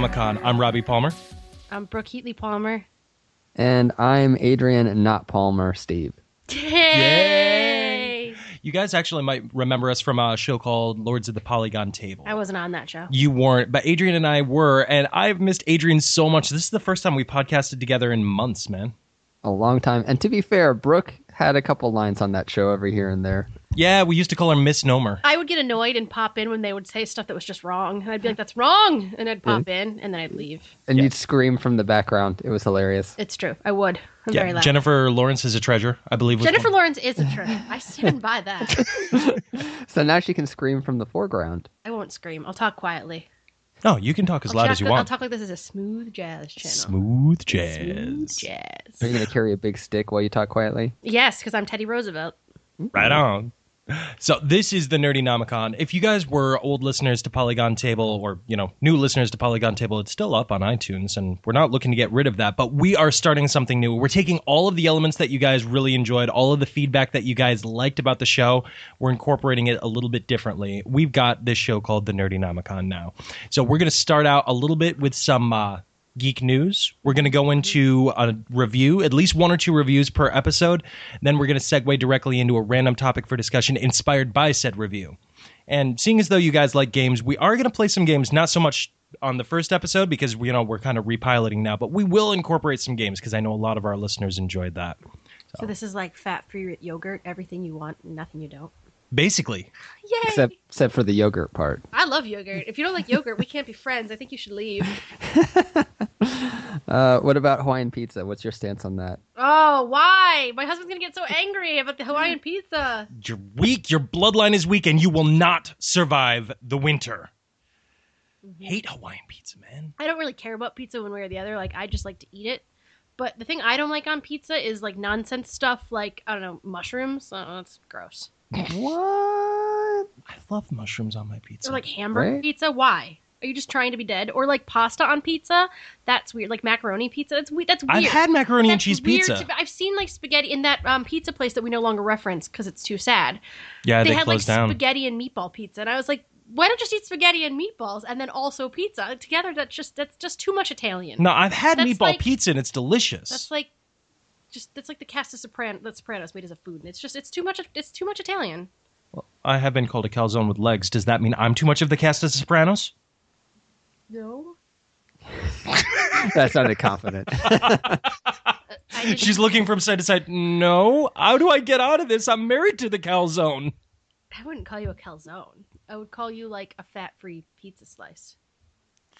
Nerdinomicon. I'm Robbie Palmer. I'm Brooke Heatley-Palmer. And I'm Adrian, not Palmer, Steve. Yay! You guys actually might remember us from a show called Lords of the Polygon Table. I wasn't on that show. You weren't, but Adrian and I were, and I've missed Adrian so much. This is the first time we podcasted together in months, man. A long time. And to be fair, Brooke had a couple lines on that show every here and there. Yeah, we used to call her Misnomer. I would get annoyed and pop in when they would say stuff that was just wrong. And I'd be like, that's wrong! And I'd pop in, and then I'd leave. And you'd scream from the background. It was hilarious. It's true. I would. I'm very loud. Jennifer Lawrence is a treasure, I believe. Jennifer Lawrence is a treasure. I stand by that. So now she can scream from the foreground. I won't scream. I'll talk quietly. No, you can talk as loud as you want. I'll talk like this is a smooth jazz channel. Smooth jazz. Smooth jazz. Are you going to carry a big stick while you talk quietly? Yes, because I'm Teddy Roosevelt. Right on. So this is the Nerdinomicon. If you guys were old listeners to Polygon Table or, new listeners to Polygon Table, it's still up on iTunes, and we're not looking to get rid of that, but we are starting something new. We're taking all of the elements that you guys really enjoyed, all of the feedback that you guys liked about the show. We're incorporating it a little bit differently. We've got this show called the Nerdinomicon now. So we're going to start out a little bit with some geek news. We're going to go into a review, at least one or two reviews per episode. Then we're going to segue directly into a random topic for discussion inspired by said review. And seeing as though you guys like games, we are going to play some games, not so much on the first episode because we're kind of repiloting now, but we will incorporate some games because I know a lot of our listeners enjoyed that. So this is like fat-free yogurt, everything you want, nothing you don't. Basically. Yay! Except for the yogurt part. I love yogurt. If you don't like yogurt, we can't be friends. I think you should leave. What about Hawaiian pizza? What's your stance on that? Oh, why? My husband's going to get so angry about the Hawaiian pizza. You're weak. Your bloodline is weak, and you will not survive the winter. Mm-hmm. Hate Hawaiian pizza, man. I don't really care about pizza one way or the other. Like, I just like to eat it. But the thing I don't like on pizza is, like, nonsense stuff like, I don't know, mushrooms. Oh, that's gross. What? I love mushrooms on my pizza. Or like hamburger pizza. Why? Are you just trying to be dead? Or like pasta on pizza? That's weird. Like macaroni pizza. That's weird. I've had macaroni and cheese pizza. I've seen like spaghetti in that pizza place that we no longer reference because it's too sad. Yeah, they had closed like down. Spaghetti and meatball pizza, and I was like, why don't you just eat spaghetti and meatballs and then also pizza together? That's just too much Italian. No, I've had meatball like, pizza and it's delicious. That's like the cast of Sopranos made as a food. And it's too much. It's too much Italian. Well, I have been called a calzone with legs. Does that mean I'm too much of the cast of Sopranos? No. That sounded confident. She's looking from side to side. No. How do I get out of this? I'm married to the calzone. I wouldn't call you a calzone. I would call you like a fat-free pizza slice.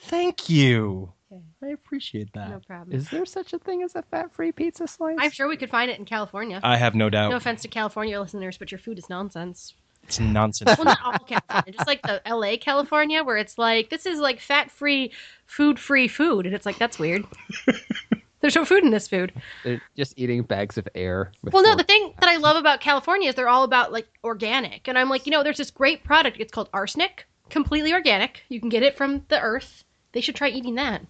Thank you. Okay. I appreciate that. No problem. Is there such a thing as a fat-free pizza slice? I'm sure we could find it in California. I have no doubt. No offense to California listeners, but your food is nonsense. It's nonsense. Well, not all California. Just like the LA California, where it's like, this is like fat-free, food-free food. And it's like, that's weird. There's no food in this food. They're just eating bags of air. Well, no, the thing that I love about California is they're all about like organic. And I'm like, there's this great product. It's called arsenic. Completely organic. You can get it from the earth. They should try eating that.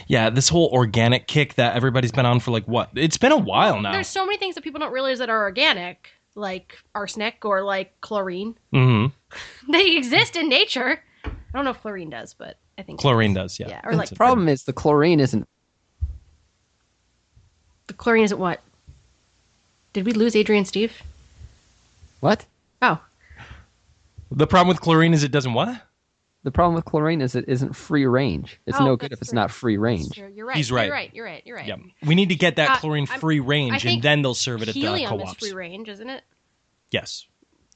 Yeah, this whole organic kick that everybody's been on for like what? It's been a while now. There's so many things that people don't realize that are organic, like arsenic or like chlorine. Mm-hmm. They exist in nature. I don't know if chlorine does, but I think chlorine does. Yeah. Or like the problem is the chlorine isn't. The chlorine isn't what? Did we lose Adrian and Steve? What? Oh. The problem with chlorine is it doesn't what? The problem with chlorine is it isn't free range. It's no good if it's not free range. You're right. He's right. You're right. Yeah. We need to get that chlorine free range, and then they'll serve it at the co-ops. Helium is free range, isn't it? Yes.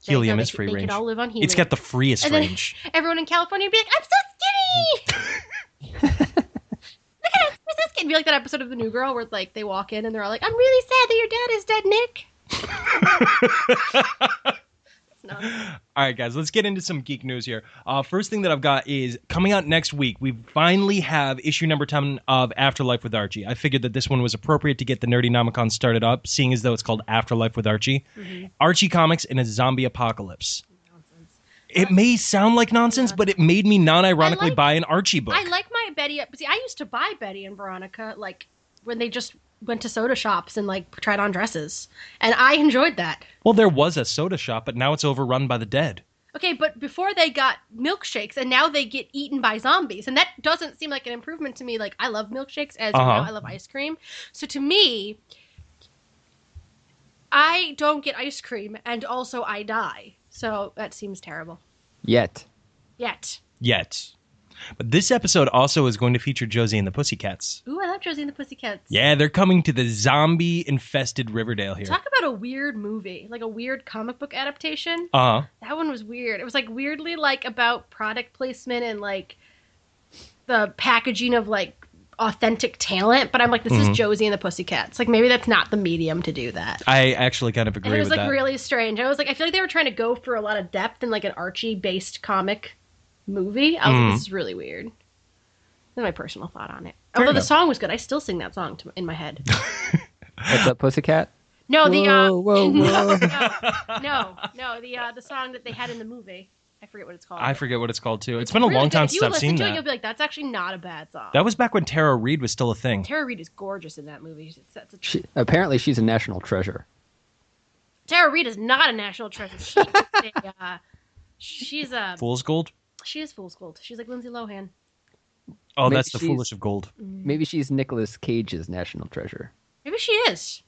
Helium is free range. They could all live on helium. It's got the freest and range. Everyone in California would be like, I'm so skinny! Look at it! Who's this kid? It'd be like that episode of The New Girl where like they walk in and they're all like, I'm really sad that your dad is dead, Nick. All right, guys, let's get into some geek news here. First thing that I've got is coming out next week. We finally have issue number 10 of Afterlife with Archie. I figured that this one was appropriate to get the Nerdinomicon started up, seeing as though it's called Afterlife with Archie. Mm-hmm. Archie comics in a zombie apocalypse. Nonsense. It may sound like nonsense, but it made me non-ironically buy an Archie book. I like my Betty. See, I used to buy Betty and Veronica like when they just went to soda shops and like tried on dresses, and I enjoyed that. Well, there was a soda shop, but now it's overrun by the dead. Okay, but before they got milkshakes, and now they get eaten by zombies, and that doesn't seem like an improvement to me. Like, I love milkshakes, as you know, I love ice cream. So to me, I don't get ice cream, and also I die. So that seems terrible. Yet. But this episode also is going to feature Josie and the Pussycats. Ooh, I love Josie and the Pussycats. Yeah, they're coming to the zombie-infested Riverdale here. Talk about a weird movie, like a weird comic book adaptation. Uh-huh. That one was weird. It was like weirdly like about product placement and like the packaging of like authentic talent. But I'm like, this is Josie and the Pussycats. Like maybe that's not the medium to do that. I actually kind of agree with that. It was like really strange. I was like, I feel like they were trying to go for a lot of depth in like an Archie-based comic movie. I was like, this is really weird. That's my personal thought on it. Fair Although enough. the song was good. I still sing that song in my head. What's up, Pussycat? No, the Whoa, whoa, whoa. no, the song that they had in the movie. I forget what it's called. I forget what it's called too. It's been a long time since I've seen If you listen to that. it, you'll be like, that's actually not a bad song. That was back when Tara Reid was still a thing. Tara Reid is gorgeous in that movie. Apparently, she's a national treasure. Tara Reid is not a national treasure. She's a Fool's Gold? She is fool's gold. She's like Lindsay Lohan. Oh, Maybe that's the she's- Foolish of Gold. Maybe she's Nicolas Cage's national treasure. Maybe she is.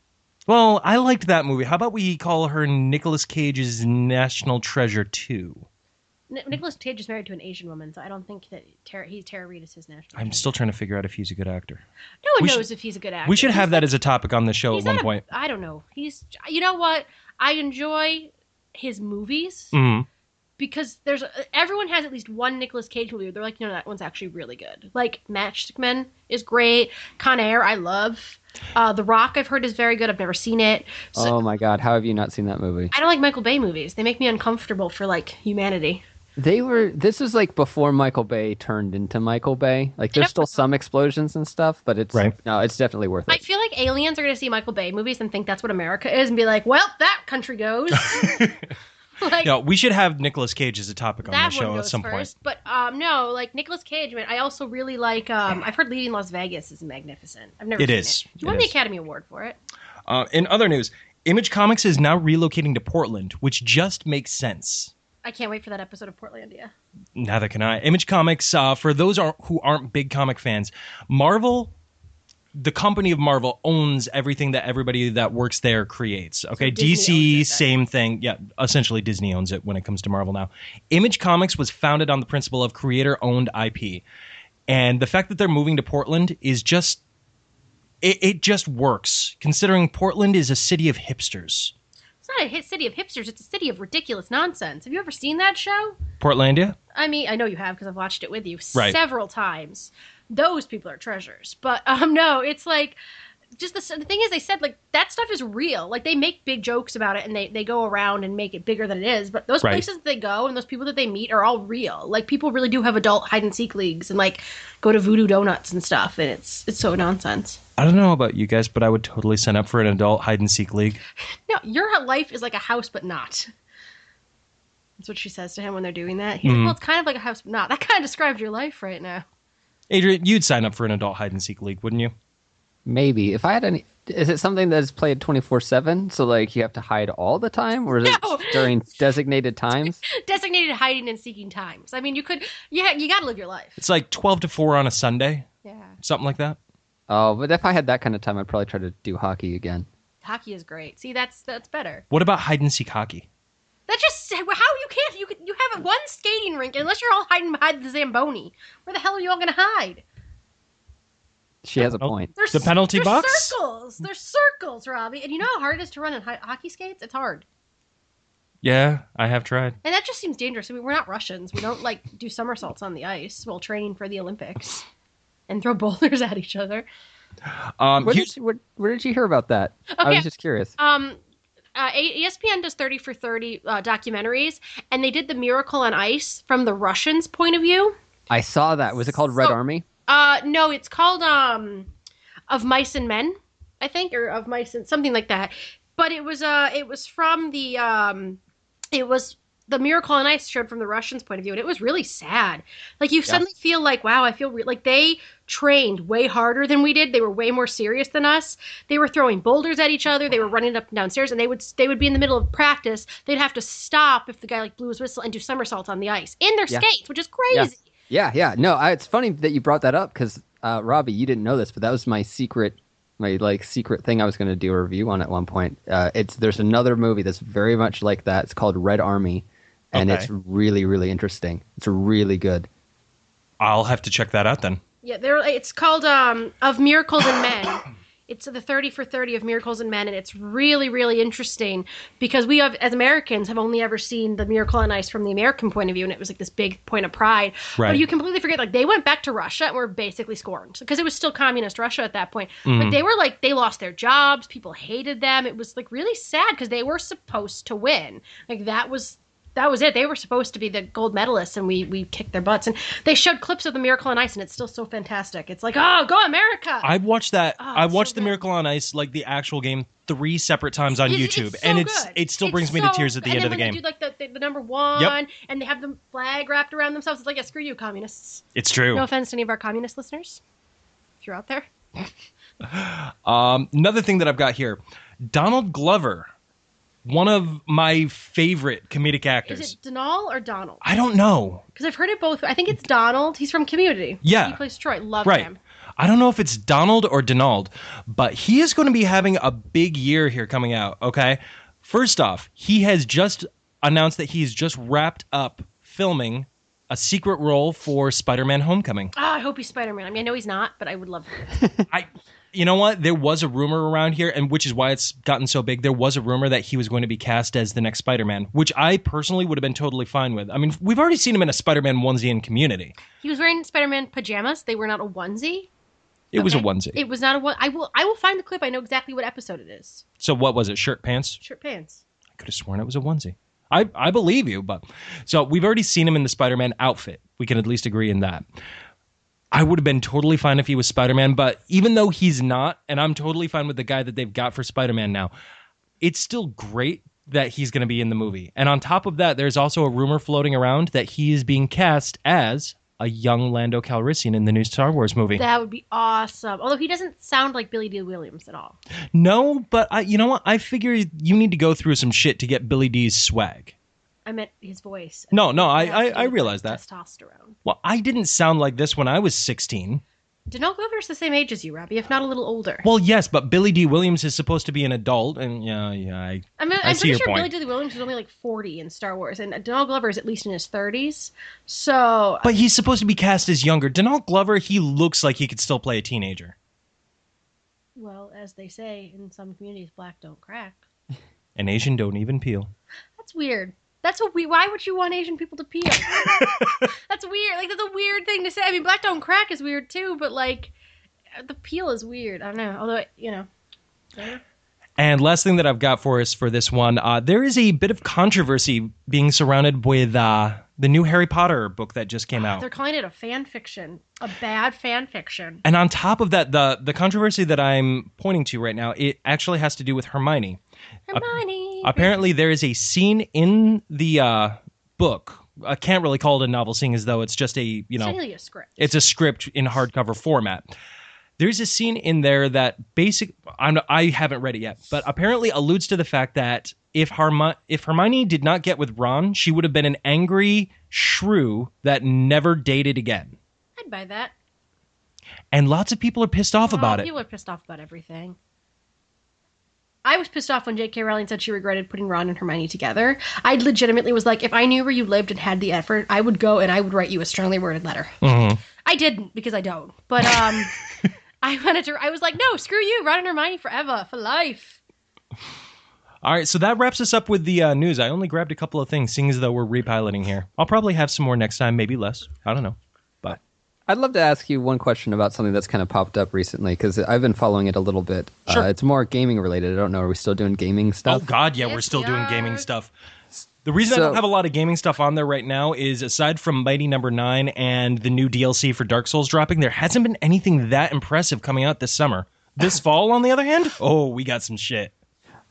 Well, I liked that movie. How about we call her Nicolas Cage's National Treasure 2? Nicolas Cage is married to an Asian woman, so I don't think that Tara Reid is his national I'm treasure. still trying to figure out if he's a good actor. No one we knows should- if he's a good actor. We should have that as a topic on the show at He's one not point. I don't know. You know what? I enjoy his movies. Mhm. Because everyone has at least one Nicolas Cage movie where they're like, that one's actually really good. Like Matchstick Men is great. Con Air, I love. The Rock, I've heard is very good. I've never seen it. So, Oh my God, how have you not seen that movie? I don't like Michael Bay movies. They make me uncomfortable for like humanity. This was like before Michael Bay turned into Michael Bay. Like there's still some explosions and stuff, but it's it's definitely worth I it. feel like aliens are going to see Michael Bay movies and think that's what America is and be like, well, that country goes. Like, No, we should have Nicolas Cage as a topic on the that one show at goes some first. But no, like Nicolas Cage, man, I also really like. I've heard Leaving Las Vegas is magnificent. I've never It seen is. it. He won the Academy Award for it. In other news, Image Comics is now relocating to Portland, which just makes sense. I can't wait for that episode of Portlandia. Neither can I. Image Comics, for those who aren't big comic fans, Marvel, the company of Marvel, owns everything that everybody that works there creates. Okay, Disney owns DC, it, same thing. Yeah, essentially Disney owns it when it comes to Marvel now. Image Comics was founded on the principle of creator-owned IP. And the fact that they're moving to Portland is just... It just works, considering Portland is a city of hipsters. It's not a city of hipsters. It's a city of ridiculous nonsense. Have you ever seen that show? Portlandia? I mean, I know you have because I've watched it with you Right. several times. Those people are treasures. But no, it's like just the thing is they said like that stuff is real. Like they make big jokes about it and they go around and make it bigger than it is. But those Right. places that they go and those people that they meet are all real. Like people really do have adult hide and seek leagues and like go to Voodoo Donuts and stuff. And it's so nonsense. I don't know about you guys, but I would totally sign up for an adult hide-and-seek league. No, your life is like a house but not. That's what she says to him when they're doing that. He's like, well, it's kind of like a house but not. That kind of describes your life right now. Adrian, you'd sign up for an adult hide-and-seek league, wouldn't you? Maybe if I had any. Is it something that is played 24/7? So like you have to hide all the time, or is No. it during designated times? Designated hiding and seeking times. I mean, you got to live your life. It's like 12 to 4 on a Sunday, Yeah. something like that. Oh, but if I had that kind of time, I'd probably try to do hockey again. Hockey is great. See, that's better. What about hide-and-seek hockey? That's just how you can't. You have one skating rink unless you're all hiding behind the Zamboni. Where the hell are you all going to hide? She has a point. The penalty there's box? Circles. There's circles, Robbie. And you know how hard it is to run in hockey skates? It's hard. Yeah, I have tried. And that just seems dangerous. I mean, we're not Russians. We don't like do somersaults on the ice while training for the Olympics and throw boulders at each other. Where did you hear about that? I Okay. was just curious. ESPN does 30 for 30 documentaries, and they did the Miracle on Ice from the Russians' point of view. I saw that. Was it called Red So- Army? No, it's called Of Mice and Men, I think, or Of Mice and something like that. But it was from the it was the Miracle on Ice showed from the Russians' point of view, and it was really sad. Like, you suddenly feel like, wow, I feel like they trained way harder than we did. They were way more serious than us. They were throwing boulders at each other. They were running up and down stairs, and they would be in the middle of practice. They'd have to stop if the guy like blew his whistle and do somersaults on the ice in their skates, which is crazy. Yeah. No, it's funny that you brought that up because Robbie, you didn't know this, but that was my secret thing I was going to do a review on at one point. There's another movie that's very much like that. It's called Red Army, and it's really, really interesting. It's really good. I'll have to check that out then. Yeah, it's called Of Miracles and Men. It's the 30 for 30 of Miracles and Men, and it's really, really interesting because we as Americans have only ever seen the Miracle on Ice from the American point of view, and it was like this big point of pride. Right. But you completely forget, like, they went back to Russia and were basically scorned because it was still communist Russia at that point. But they were like, they lost their jobs, people hated them. It was like really sad because they were supposed to win. Like, that was it. They were supposed to be the gold medalists, and we kicked their butts. And they showed clips of the Miracle on Ice, and it's still so fantastic. It's like, oh, go America! I've watched that. I watched the Miracle on Ice, like the actual game, 3 separate times on YouTube, it's so and good. it still brings me to tears at the end of the game. And then when they do like the number 1, and they have the flag wrapped around themselves, it's like, yeah, screw you, communists. It's true. No offense to any of our communist listeners, if you're out there. Another thing that I've got here, Donald Glover. One of my favorite comedic actors. Is it Donald or Donald? I don't know. Because I've heard it both. I think it's Donald. He's from Community. Yeah. He plays Troy. Love him. I don't know if it's Donald or Donald, but he is going to be having a big year here coming out, okay? First off, he has just announced that he's just wrapped up filming a secret role for Spider-Man Homecoming. Oh, I hope he's Spider-Man. I mean, I know he's not, but I would love him. You know what? There was a rumor around here, and which is why it's gotten so big. There was a rumor that he was going to be cast as the next Spider-Man, which I personally would have been totally fine with. I mean, we've already seen him in a Spider-Man onesie in Community. He was wearing Spider-Man pajamas. They were not a onesie. It was a onesie. It was not a one. I will find the clip. I know exactly what episode it is. So what was it? Shirt, pants? Shirt, pants. I could have sworn it was a onesie. I believe you, but so we've already seen him in the Spider-Man outfit. We can at least agree in that. I would have been totally fine if he was Spider-Man, but even though he's not, and I'm totally fine with the guy that they've got for Spider-Man now, it's still great that he's going to be in the movie. And on top of that, there's also a rumor floating around that he is being cast as a young Lando Calrissian in the new Star Wars movie. That would be awesome. Although he doesn't sound like Billy D. Williams at all. No, but you know what? I figure you need to go through some shit to get Billy D's swag. I meant his voice. No, I realize that. Testosterone. Well, I didn't sound like this when I was 16. Donald Glover's the same age as you, Robbie, if not a little older. Well, yes, but Billy D. Williams is supposed to be an adult, and I I'm see pretty your sure point. Billy D. Williams was only like 40 in Star Wars, and Donald Glover is at least in his 30s. So, but he's supposed to be cast as younger. Donald Glover, he looks like he could still play a teenager. Well, as they say in some communities, black don't crack. And Asian don't even peel. That's weird. Why would you want Asian people to peel? That's weird. Like, that's a weird thing to say. I mean, black don't crack is weird too, but like, the peel is weird. I don't know. Although, Yeah. And last thing that I've got for us for this one, there is a bit of controversy being surrounded with the new Harry Potter book that just came out. They're calling it a fan fiction, a bad fan fiction. And on top of that, the controversy that I'm pointing to right now, it actually has to do with Hermione. Hermione. Apparently, there is a scene in the book. I can't really call it a novel, seeing as though it's just a really a script. It's a script in hardcover format. There's a scene in there that I haven't read it yet, but apparently alludes to the fact that if Hermione did not get with Ron, she would have been an angry shrew that never dated again. I'd buy that. And lots of people are pissed off about it. People are pissed off about everything. I was pissed off when J.K. Rowling said she regretted putting Ron and Hermione together. I legitimately was like, if I knew where you lived and had the effort, I would go and I would write you a strongly worded letter. Mm-hmm. I didn't, because I don't. But I was like, no, screw you, Ron and Hermione forever, for life. All right, so that wraps us up with the news. I only grabbed a couple of things, seeing as though we're repiloting here. I'll probably have some more next time, maybe less. I don't know. But I'd love to ask you one question about something that's kind of popped up recently, because I've been following it a little bit. Sure. It's more gaming related. I don't know. Are we still doing gaming stuff? Oh, God, yeah, Yes, we're still we doing are. gaming stuff. The reason I don't have a lot of gaming stuff on there right now is, aside from Mighty Number 9 and the new DLC for Dark Souls dropping, there hasn't been anything that impressive coming out this summer. This fall, on the other hand, we got some shit.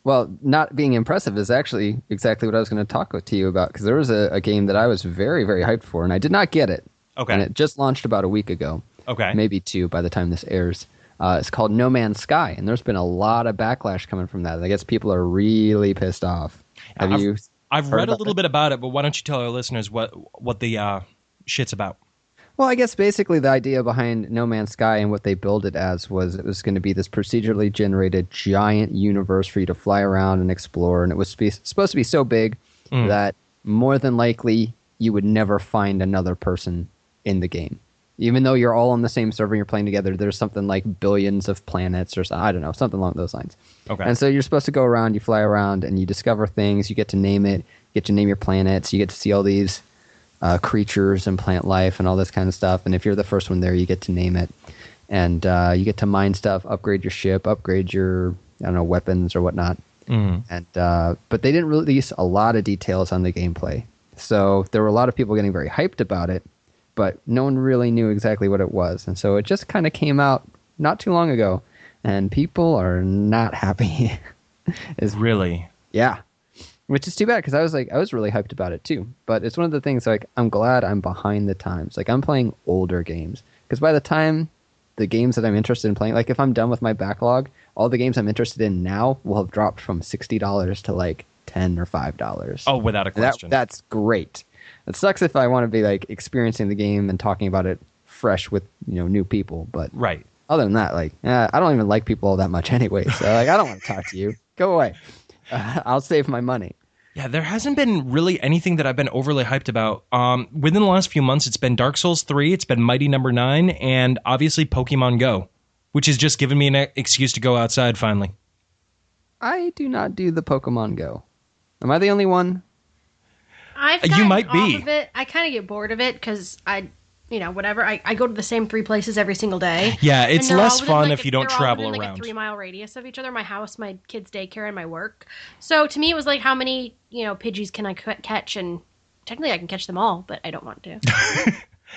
Well, not being impressive is actually exactly what I was going to talk to you about, because there was a game that I was very, very hyped for, and I did not get it. Okay. And it just launched about a week ago. Okay. Maybe 2 by the time this airs. It's called No Man's Sky, and there's been a lot of backlash coming from that. I guess people are really pissed off. I've read a little bit about it, but why don't you tell our listeners what the shit's about? Well, I guess basically the idea behind No Man's Sky and what they built it as was it was going to be this procedurally generated giant universe for you to fly around and explore, and it was supposed to be so big that more than likely you would never find another person in the game. Even though you're all on the same server and you're playing together, there's something like billions of planets or I don't know, something along those lines. Okay. And so you're supposed to go around, you fly around, and you discover things, you get to name it, you get to name your planets, you get to see all these creatures and plant life and all this kind of stuff. And if you're the first one there, you get to name it. And you get to mine stuff, upgrade your ship, upgrade your, I don't know, weapons or whatnot. And but they didn't release a lot of details on the gameplay. So there were a lot of people getting very hyped about it, but no one really knew exactly what it was. And so it just kind of came out not too long ago, and people are not happy. Really? Yeah. Which is too bad, because I was really hyped about it too. But it's one of the things, like, I'm glad I'm behind the times. Like, I'm playing older games, because by the time the games that I'm interested in playing, like, if I'm done with my backlog, all the games I'm interested in now will have dropped from $60 to like $10 or $5. Oh, without a question. That's great. It sucks if I want to be like experiencing the game and talking about it fresh with, you know, new people. But right. Other than that, like, I don't even like people all that much anyway. So, like, I don't want to talk to you. Go away. I'll save my money. Yeah, there hasn't been really anything that I've been overly hyped about. Within the last few months, it's been Dark Souls 3, it's been Mighty Number 9, and obviously Pokemon Go, which has just given me an excuse to go outside finally. I do not do the Pokemon Go. Am I the only one? You might be. Off of it. I kind of get bored of it because whatever. I go to the same 3 places every single day. Yeah, it's less fun if you don't they're travel all within, around. Like a 3-mile radius of each other. My house, my kids' daycare, and my work. So to me, it was like, how many Pidgeys can I catch? And technically, I can catch them all, but I don't want to.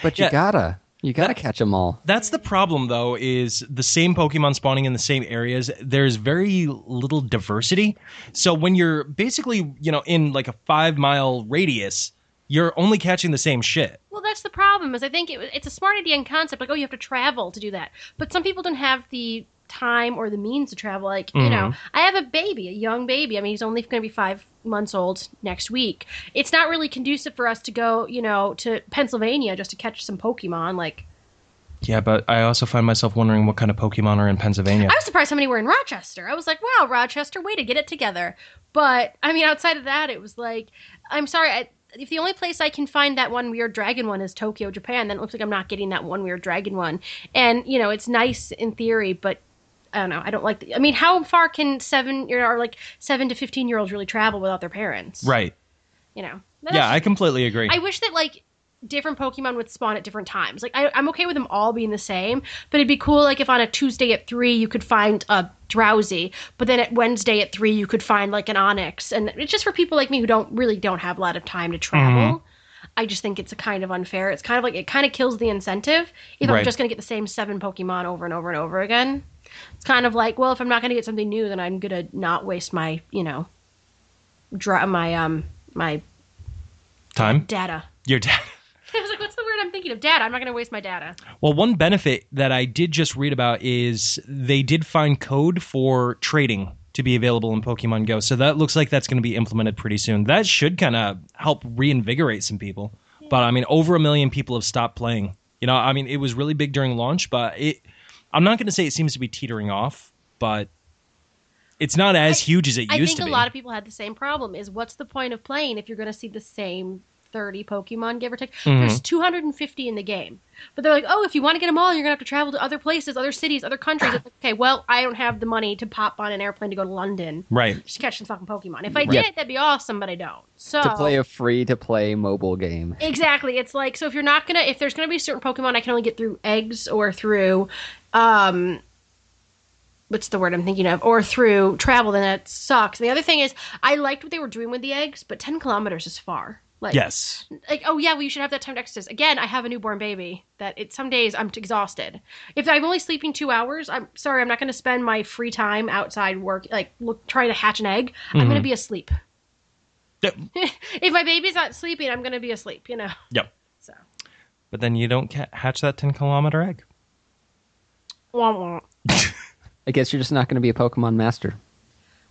But you gotta catch them all. That's the problem, though, is the same Pokemon spawning in the same areas. There's very little diversity. So when you're basically, in like a 5-mile radius, you're only catching the same shit. Well, that's the problem. Is I think it's a smart idea and concept. Like, oh, you have to travel to do that. But some people don't have the time or the means to travel. Like, I have a baby, a young baby. I mean, he's only going to be 5 months old next week. It's not really conducive for us to go, to Pennsylvania just to catch some Pokemon. Like, yeah, but I also find myself wondering what kind of Pokemon are in Pennsylvania. I was surprised how many were in Rochester. I was like, wow, Rochester, way to get it together. But, I mean, outside of that, it was like, I'm sorry, if the only place I can find that one weird dragon one is Tokyo, Japan, then it looks like I'm not getting that one weird dragon one. And, it's nice in theory, but I don't know. I don't like how far can 7 to 15-year-olds really travel without their parents? Right. Yeah, I completely agree. I wish that, like, different Pokemon would spawn at different times. Like, I'm okay with them all being the same, but it'd be cool, like, if on a Tuesday at 3 you could find a Drowsy, but then at Wednesday at 3 you could find, like, an Onix. And it's just for people like me who don't have a lot of time to travel. I just think it's a kind of unfair. It's kind of like, it kind of kills the incentive if I'm just going to get the same 7 Pokemon over and over and over again. It's kind of like, well, if I'm not going to get something new, then I'm going to not waste my, my time? Data. Your data. I was like, what's the word I'm thinking of? Data. I'm not going to waste my data. Well, one benefit that I did just read about is they did find code for trading to be available in Pokemon Go. So that looks like that's going to be implemented pretty soon. That should kind of help reinvigorate some people. Yeah. But, I mean, over 1 million people have stopped playing. It was really big during launch, but I'm not going to say it seems to be teetering off, but it's not as huge as it used to be. I think a lot of people had the same problem, is what's the point of playing if you're going to see the same 30 Pokemon, give or take. There's 250 in the game. But they're like, oh, if you want to get them all, you're going to have to travel to other places, other cities, other countries. It's like, okay, well, I don't have the money to pop on an airplane to go to London. Right. Just catch some fucking Pokemon. If I did, that'd be awesome, but I don't. So to play a free-to-play mobile game. Exactly. It's like, so if there's going to be certain Pokemon I can only get through eggs or through, what's the word I'm thinking of? Or through travel, then that sucks. And the other thing is, I liked what they were doing with the eggs, but 10 kilometers is far. Like, yes. Like, oh yeah, well, you should have that time to exercise. Again, I have a newborn baby some days I'm exhausted. If I'm only sleeping 2 hours, I'm sorry, I'm not going to spend my free time outside work, like trying to hatch an egg. I'm going to be asleep. Yep. If my baby's not sleeping, I'm going to be asleep, Yep. So. But then you don't hatch that 10-kilometer egg. Wah, wah. I guess you're just not going to be a Pokemon master.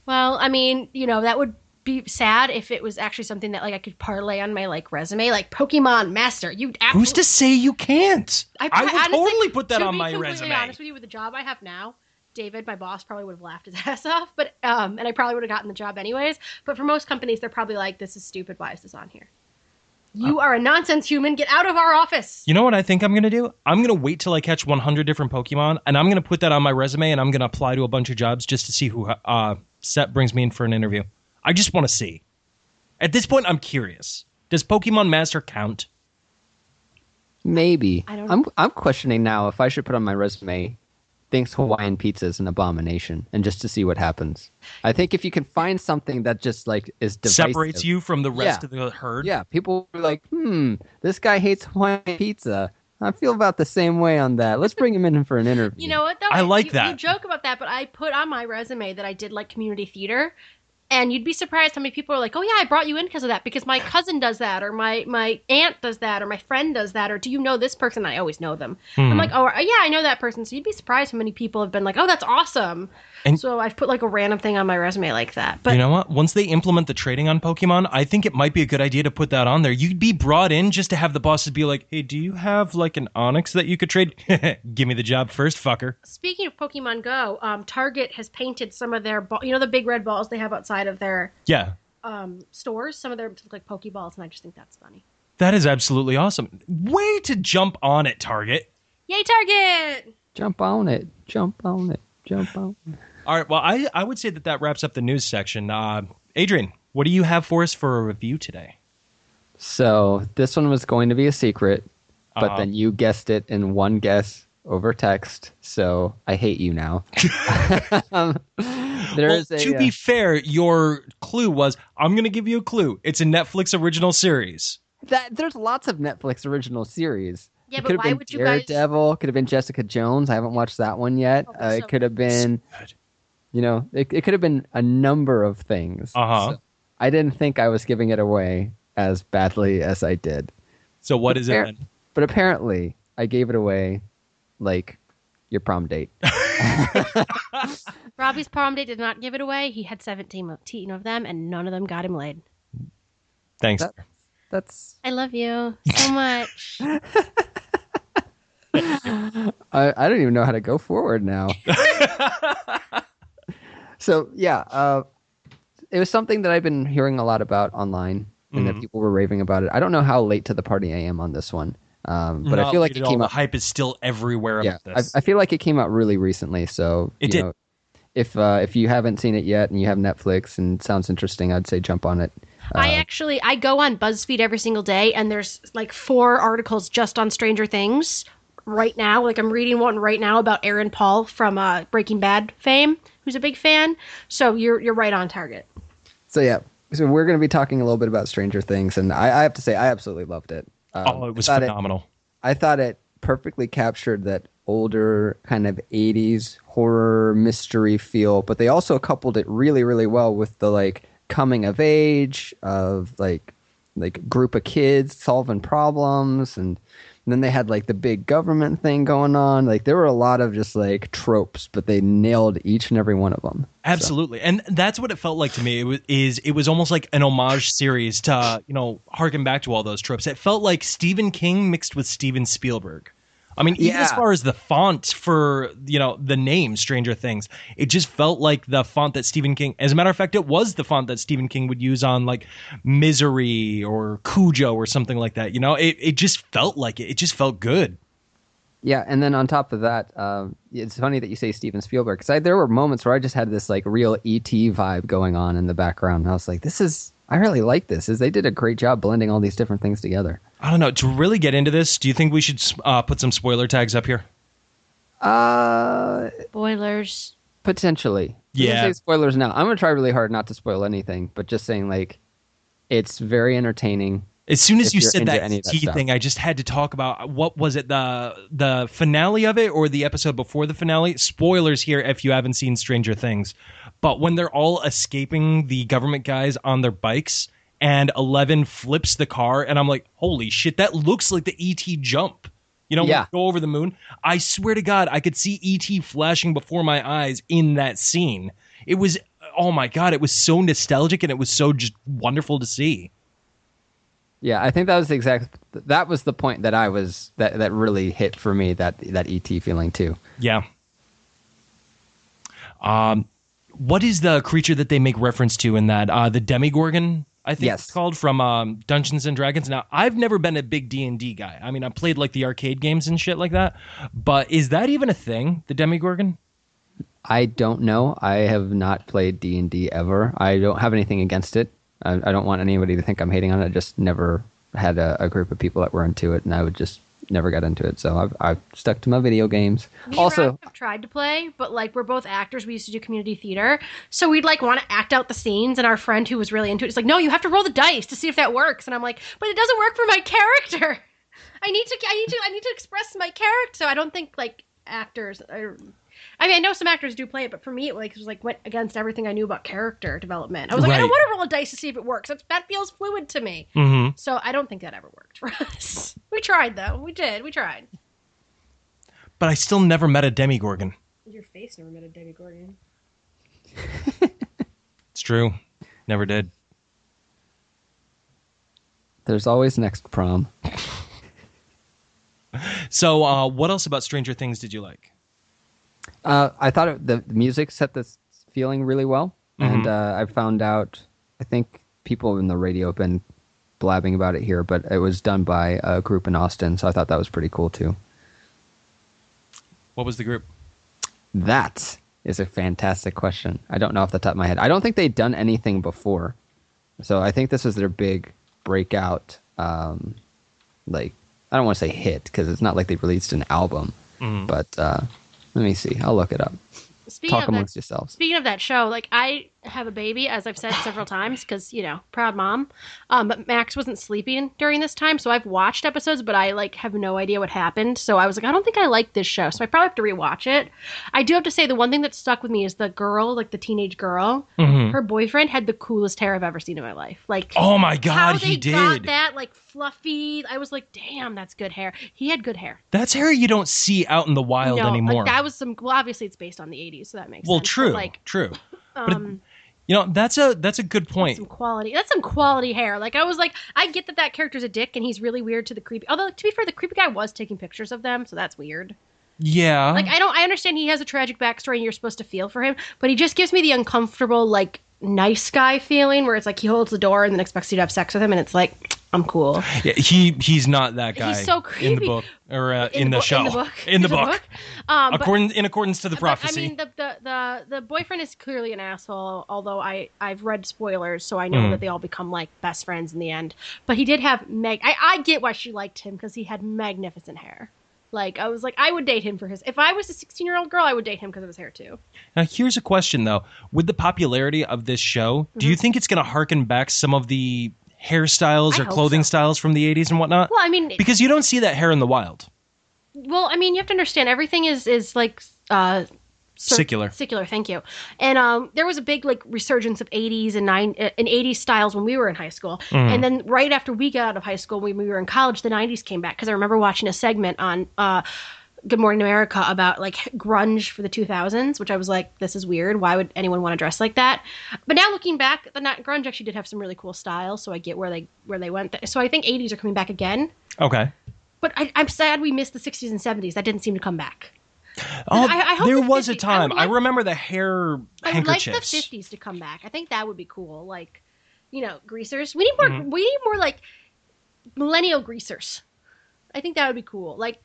Well, I mean, that would be sad if it was actually something that like I could parlay on my like resume, like Pokemon Master. Who's to say you can't? I would honestly, totally put that on my resume. To be completely honest with you, with the job I have now, David, my boss, probably would have laughed his ass off, but and I probably would have gotten the job anyways. But for most companies, they're probably like, "This is stupid. Why is this on here? You are a nonsense human. Get out of our office." You know what I think I'm going to do? I'm going to wait till I catch 100 different Pokemon, and I'm going to put that on my resume, and I'm going to apply to a bunch of jobs just to see who Seth brings me in for an interview. I just want to see. At this point, I'm curious. Does Pokemon Master count? Maybe. I don't know. I'm questioning now if I should put on my resume, thinks Hawaiian pizza is an abomination, and just to see what happens. I think if you can find something that just like is divisive, separates you from the rest of the herd? Yeah, people are like, this guy hates Hawaiian pizza. I feel about the same way on that. Let's bring him in for an interview. You know what, though? I like that. You joke about that, but I put on my resume that I did like community theater. And you'd be surprised how many people are like, "Oh yeah, I brought you in because of that, because my cousin does that, or my aunt does that, or my friend does that, or do you know this person?" I always know them. I'm like, "Oh yeah, I know that person." So you'd be surprised how many people have been like, "Oh, that's awesome." And so I've put like a random thing on my resume like that. But you know what? Once they implement the trading on Pokemon, I think it might be a good idea to put that on there. You'd be brought in just to have the bosses be like, "Hey, do you have like an Onix that you could trade? Give me the job first, fucker." Speaking of Pokemon Go, Target has painted some of their the big red balls they have outside of their stores. Some of them look like Pokeballs, and I just think that's funny. That is absolutely awesome. Way to jump on it, Target. Yay, Target! Jump on it. Jump on it. Jump on it. All right, well, I would say that wraps up the news section. Adrian, what do you have for us for a review today? So this one was going to be a secret, but then you guessed it in one guess over text, so I hate you now. To be fair, your clue was, I'm going to give you a clue. It's a Netflix original series. There's lots of Netflix original series. Yeah, but why would you guys... Daredevil, could have been Jessica Jones. I haven't watched that one yet. It could have been, it could have been a number of things. So I didn't think I was giving it away as badly as I did. So what is it then? But apparently, I gave it away like your prom date. Robbie's prom date did not give it away. He had 17 of them, and none of them got him laid. Thanks. That's. I love you so much. I don't even know how to go forward now. So yeah, it was something that I've been hearing a lot about online, and that people were raving about it. I don't know how late to the party I am on this one. But I feel like it came out. The hype is still everywhere about this. I feel like it came out really recently. So it did. If you haven't seen it yet and you have Netflix and it sounds interesting, I'd say jump on it. I go on BuzzFeed every single day, and there's like 4 articles just on Stranger Things right now. Like I'm reading one right now about Aaron Paul from Breaking Bad fame, who's a big fan. So you're right on target. So yeah, so we're going to be talking a little bit about Stranger Things, and I have to say I absolutely loved it. It was phenomenal. I thought it perfectly captured that older kind of 80s horror mystery feel, but they also coupled it really, really well with the like coming of age of like group of kids solving problems, and then they had like the big government thing going on. Like there were a lot of just like tropes, but they nailed each and every one of them. Absolutely. And that's what it felt like to me. It was almost like an homage series to, harken back to all those tropes. It felt like Stephen King mixed with Steven Spielberg. I mean, even as far as the font for, the name Stranger Things, it just felt like the font that Stephen King, as a matter of fact, it was the font that Stephen King would use on like Misery or Cujo or something like that. It just felt like it. It just felt good. Yeah, and then on top of that, it's funny that you say Steven Spielberg, because there were moments where I just had this like real E.T. vibe going on in the background. And I was like, I really like this. They did a great job blending all these different things together. I don't know. To really get into this, do you think we should put some spoiler tags up here? Spoilers. Potentially. Yeah. Say spoilers now. I'm going to try really hard not to spoil anything, but just saying like, it's very entertaining. As soon as if you you're said into that any of that ET stuff. thing, I just had to talk about, what was it, the finale of it or the episode before the finale? Spoilers here if you haven't seen Stranger Things. But when they're all escaping the government guys on their bikes and 11 flips the car, and I'm like, holy shit, that looks like the ET jump. You know, when Yeah. we go over the moon. I swear to God, I could see ET flashing before my eyes in that scene. It was, oh my God, it was so nostalgic and it was so just wonderful to see. Yeah, I think that was that was the point that I was that really hit for me, that ET feeling too. Yeah. What is the creature that they make reference to in that? The Demigorgon, I think Yes. it's called, from Dungeons and Dragons. Now, I've never been a big D&D guy. I mean, I played like the arcade games and shit like that. But is that even a thing, the Demigorgon? I don't know. I have not played D&D ever. I don't have anything against it. I don't want anybody to think I'm hating on it. I just never had a group of people that were into it, and I would just never got into it. So I've stuck to my video games. Me Also, and Rob have tried to play, but like we're both actors. We used to do community theater, so we'd like want to act out the scenes. And our friend who was really into it is like, "No, you have to roll the dice to see if that works." And I'm like, "But it doesn't work for my character. I need to express my character." So I don't think like actors are. I mean, I know some actors do play it, but for me, it was like went against everything I knew about character development. I was like, I don't want to roll a dice to see if it works. That feels fluid to me. Mm-hmm. So I don't think that ever worked for us. We tried though. We did. We tried. But I still never met a Demigorgon. Your face never met a Demigorgon. It's true. Never did. there's always next prom. So what else about Stranger Things did you like? I thought the music set this feeling really well. And I found out, I think people in the radio have been blabbing about it here, but it was done by a group in Austin, so I thought that was pretty cool too. What was the group? That is a fantastic question. I don't know off the top of my head. I don't think they'd done anything before, so I think this was their big breakout. Like, I don't want to say hit because it's not like they released an album, but let me see. I'll look it up. Talk amongst yourselves. Speaking of that show, like I have a baby, as I've said several times, because, you know, proud mom. But Max wasn't sleeping during this time, so I've watched episodes, but I like have no idea what happened. So I was like, I don't think I like this show, so I probably have to rewatch it. I do have to say the one thing that stuck with me is the girl, like the teenage girl. Her boyfriend had the coolest hair I've ever seen in my life. Like, oh my God, how he they did. got that like fluffy. I was like, damn, that's good hair. He had good hair. That's hair you don't see out in the wild anymore. Like that was some. Well, obviously it's based on the '80s, so that makes well, sense. true, But, like, true. But you know, that's a good point. That's some quality hair. Like I was like, I get that character's a dick and he's really weird to the creepy. Although to be fair, the creepy guy was taking pictures of them, so that's weird. Yeah. Like I understand he has a tragic backstory and you're supposed to feel for him, but he just gives me the uncomfortable like nice guy feeling where it's like he holds the door and then expects you to have sex with him, and it's like, I'm cool. Yeah, he's not that guy. He's so creepy. In the book or in the show. In the book. In accordance to the prophecy. I mean, the boyfriend is clearly an asshole. Although I've read spoilers, so I know that they all become like best friends in the end. But he did have I get why she liked him because he had magnificent hair. Like I was like, I would date him for his. If I was a 16-year-old girl, I would date him because of his hair too. Now here's a question though: with the popularity of this show, do you think it's going to harken back some of the hairstyles or clothing styles from the 80s and whatnot? Well, I mean, because you don't see that hair in the wild. Well, I mean, you have to understand everything is like secular. Secular, thank you. And there was a big like resurgence of 80s and 80s styles when we were in high school. And then right after we got out of high school, when we were in college, the 90s came back because I remember watching a segment on Good Morning America about like grunge for the 2000s, which I was like, this is weird. Why would anyone want to dress like that? But now looking back, the grunge actually did have some really cool styles, so I get where they went. So I think 80s are coming back again. Okay. But I'm sad we missed the 60s and 70s. That didn't seem to come back. I hope there was a time. I remember the hair handkerchiefs. I would like the 50s to come back. I think that would be cool. Like, you know, greasers. We need more. We need more like millennial greasers. I think that would be cool. Like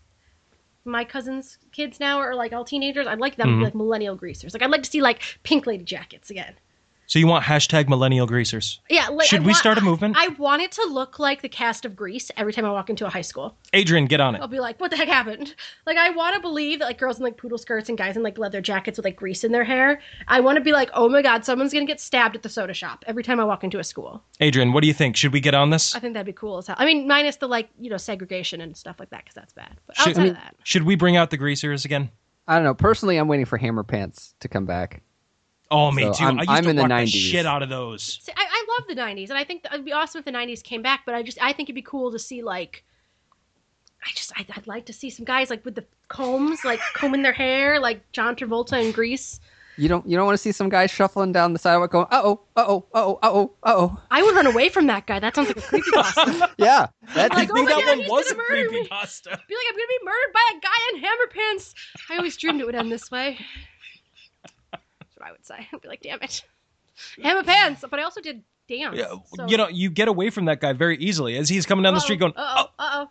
my cousin's kids now are like all teenagers. I'd like them to be like millennial greasers. Like I'd like to see like pink lady jackets again. So you want hashtag millennial greasers? Yeah. Like, Should we start a movement? I want it to look like the cast of Grease every time I walk into a high school. Adrian, get on it. I'll be like, what the heck happened? Like, I want to believe that, like, girls in, like, poodle skirts and guys in, like, leather jackets with, like, grease in their hair. I want to be like, oh, my God, someone's going to get stabbed at the soda shop every time I walk into a school. Adrian, what do you think? Should we get on this? I think that'd be cool as hell. I mean, minus the, like, you know, segregation and stuff like that, because that's bad. But outside of that. Should we bring out the greasers again? I don't know. Personally, I'm waiting for Hammer Pants to come back. Oh, me too. I used to in the rock the 90s. shit out of those. See, I love the 90s, and I think it'd be awesome if the 90s came back, but I think it'd be cool to see, like, I'd like to see some guys, like, with the combs, like, combing their hair, like John Travolta in Grease. You don't want to see some guy shuffling down the sidewalk going, uh-oh. I would run away from that guy. That sounds like a creepypasta. Yeah. That, I Like, think oh my that God, one he's was a gonna murder me. creepypasta. Be like, I'm gonna be murdered by a guy in hammer pants. I always dreamed it would end this way. That's what I would say. I'd be like, damn it. Hammer pants. But I also did dance. Yeah, so. you know, you get away from that guy very easily as he's coming down the street going, Uh-oh.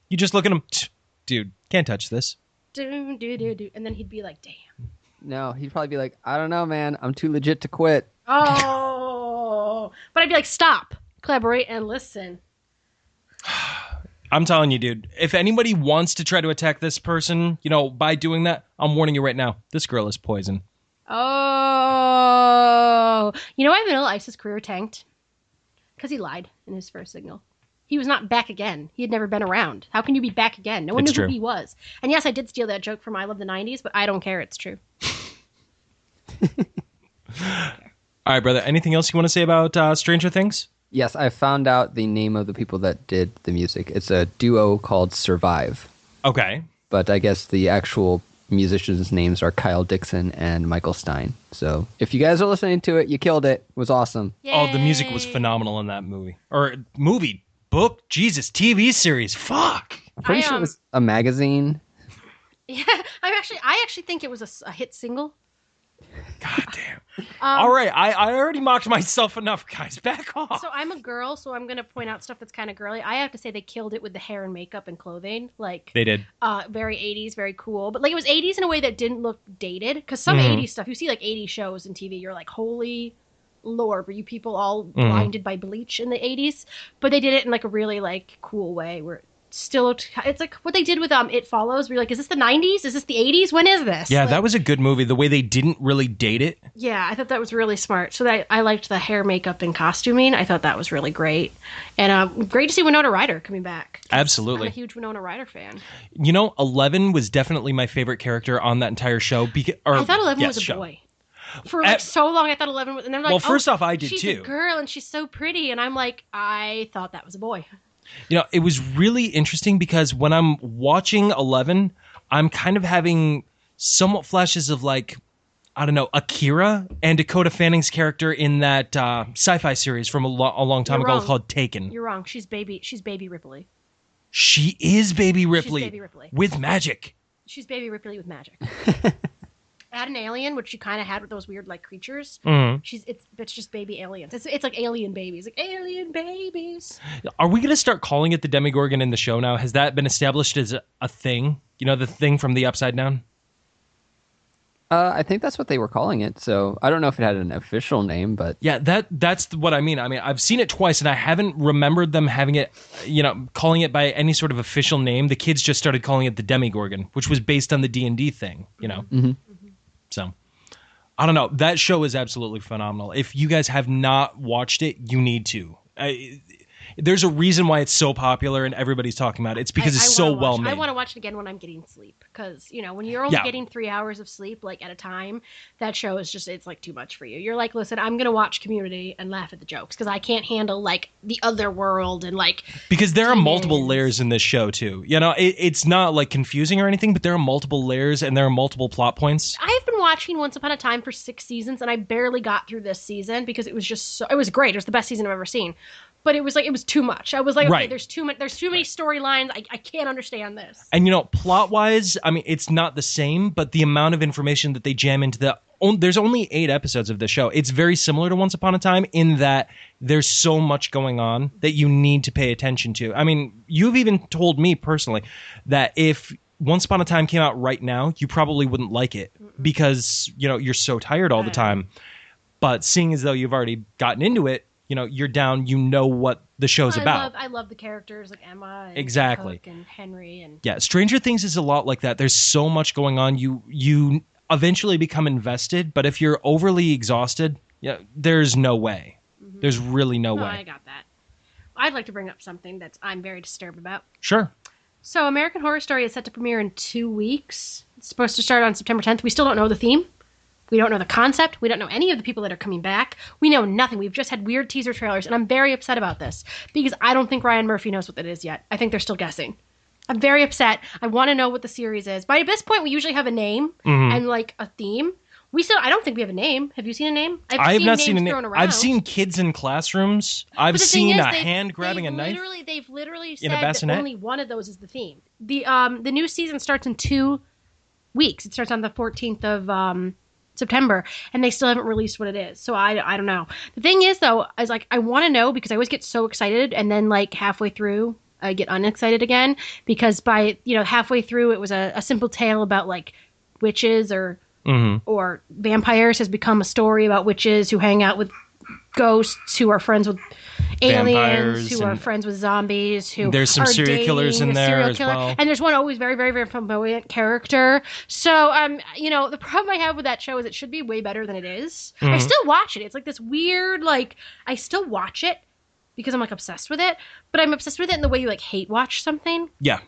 You just look at him, dude, can't touch this. Do. And then he'd be like, damn. no, he'd probably be like, I don't know, man. I'm too legit to quit. Oh. But I'd be like, stop. Collaborate and listen. I'm telling you, dude, if anybody wants to try to attack this person, you know, by doing that, I'm warning you right now. This girl is poison. Oh. You know why Vanilla Ice's career tanked? Because he lied in his first signal. He was not back again. He had never been around. How can you be back again? No one It's knew true. who he was. And yes, I did steal that joke from I Love the 90s, but I don't care. It's true. All right, brother. Anything else you want to say about Stranger Things? Yes, I found out the name of the people that did the music. It's a duo called Survive. Okay. But I guess the actual musicians' names are Kyle Dixon and Michael Stein. So if you guys are listening to it, you killed it. It was awesome. Oh, the music was phenomenal in that movie. Or movie, book, Jesus, TV series. Fuck. I'm pretty sure it was a magazine. Yeah, I actually think it was a hit single. God damn. All right, I already mocked myself enough, guys. Back off. So I'm a girl, so I'm going to point out stuff that's kind of girly. I have to say they killed it with the hair and makeup and clothing. Like They did. Very 80s, very cool. But like it was 80s in a way that didn't look dated. Because some 80s stuff, you see like 80s shows and TV, you're like, holy Lord, were you people all blinded by bleach in the 80s? But they did it in like a really like cool way where still it's like what they did with It Follows, where you're like, is this the 90s, is this the 80s, when is this? Yeah, like, that was a good movie. The way they didn't really date it. yeah, I thought that was really smart. So that I liked the hair, makeup, and costuming. I thought that was really great. And great to see Winona Ryder coming back. Absolutely. I'm a huge Winona Ryder fan. You know, 11 was definitely my favorite character on that entire show. I thought 11 was a boy. For like so long, I thought 11 was, and then like, well, first off, I did she's too. A girl and she's so pretty, and I'm like, I thought that was a boy. You know, it was really interesting because when I'm watching 11, I'm kind of having somewhat flashes of like, I don't know, Akira and Dakota Fanning's character in that sci-fi series from a long time ago called Taken. You're wrong. She's baby Ripley. She is Baby Ripley. She's Baby Ripley. With magic. She's Baby Ripley with magic. Add an alien, which she kind of had with those weird like creatures. Mm-hmm. It's just baby aliens. It's like alien babies, like alien babies. Are we going to start calling it the Demigorgon in the show now? Has that been established as a thing? You know, the thing from the Upside Down? I think that's what they were calling it. So I don't know if it had an official name, but yeah, that's what I mean. I mean, I've seen it twice, and I haven't remembered them having it, you know, calling it by any sort of official name. The kids just started calling it the Demigorgon, which was based on the D&D thing, you know. Mm-hmm. So, I don't know. That show is absolutely phenomenal. If you guys have not watched it, you need to. There's a reason why it's so popular and everybody's talking about it. It's because it's so well made. I want to watch it again when I'm getting sleep. Because, you know, when you're only getting 3 hours of sleep, like, at a time, that show is just, it's, like, too much for you. You're like, listen, I'm going to watch Community and laugh at the jokes. Because I can't handle, like, the other world and, like... Because there are multiple layers in this show, too. You know, it's not, like, confusing or anything, but there are multiple layers and there are multiple plot points. I've been watching Once Upon a Time for 6 seasons, and I barely got through this season because it was just so... It was great. It was the best season I've ever seen. But it was like, it was too much. I was like, okay, there's too many storylines. I can't understand this. And, you know, plot-wise, I mean, it's not the same, but the amount of information that they jam into there's only 8 episodes of this show. It's very similar to Once Upon a Time in that there's so much going on that you need to pay attention to. I mean, you've even told me personally that if Once Upon a Time came out right now, you probably wouldn't like it because, you know, you're so tired all the time. But seeing as though you've already gotten into it, you're down, what the show's about. I love the characters like Emma and exactly. Cook and Henry. And yeah, Stranger Things is a lot like that. There's so much going on. You eventually become invested, but if you're overly exhausted, there's no way. Mm-hmm. There's really no way. I got that. I'd like to bring up something that I'm very disturbed about. Sure. So American Horror Story is set to premiere in 2 weeks. It's supposed to start on September 10th. We still don't know the theme. We don't know the concept. We don't know any of the people that are coming back. We know nothing. We've just had weird teaser trailers, and I'm very upset about this because I don't think Ryan Murphy knows what that is yet. I think they're still guessing. I'm very upset. I want to know what the series is. By this point, we usually have a name and like a theme. I don't think we have a name. Have you seen a name? I've not seen a name. I've seen kids in classrooms. I've seen a hand grabbing a knife. They've literally said that only one of those is the theme. The new season starts in 2 weeks. It starts on the 14th of September, and they still haven't released what it is. So I don't know. The thing is, though, is like I want to know because I always get so excited, and then like halfway through, I get unexcited again because by halfway through, it was a simple tale about like witches or vampires has become a story about witches who hang out with ghosts who are friends with aliens who are friends with zombies who there's some serial killers in there as well, and there's one always very very very flamboyant character. So the problem I have with that show is it should be way better than it is. I still watch it. It's like this weird I still watch it because I'm like obsessed with it, but I'm obsessed with it in the way you like hate watch something. Yeah.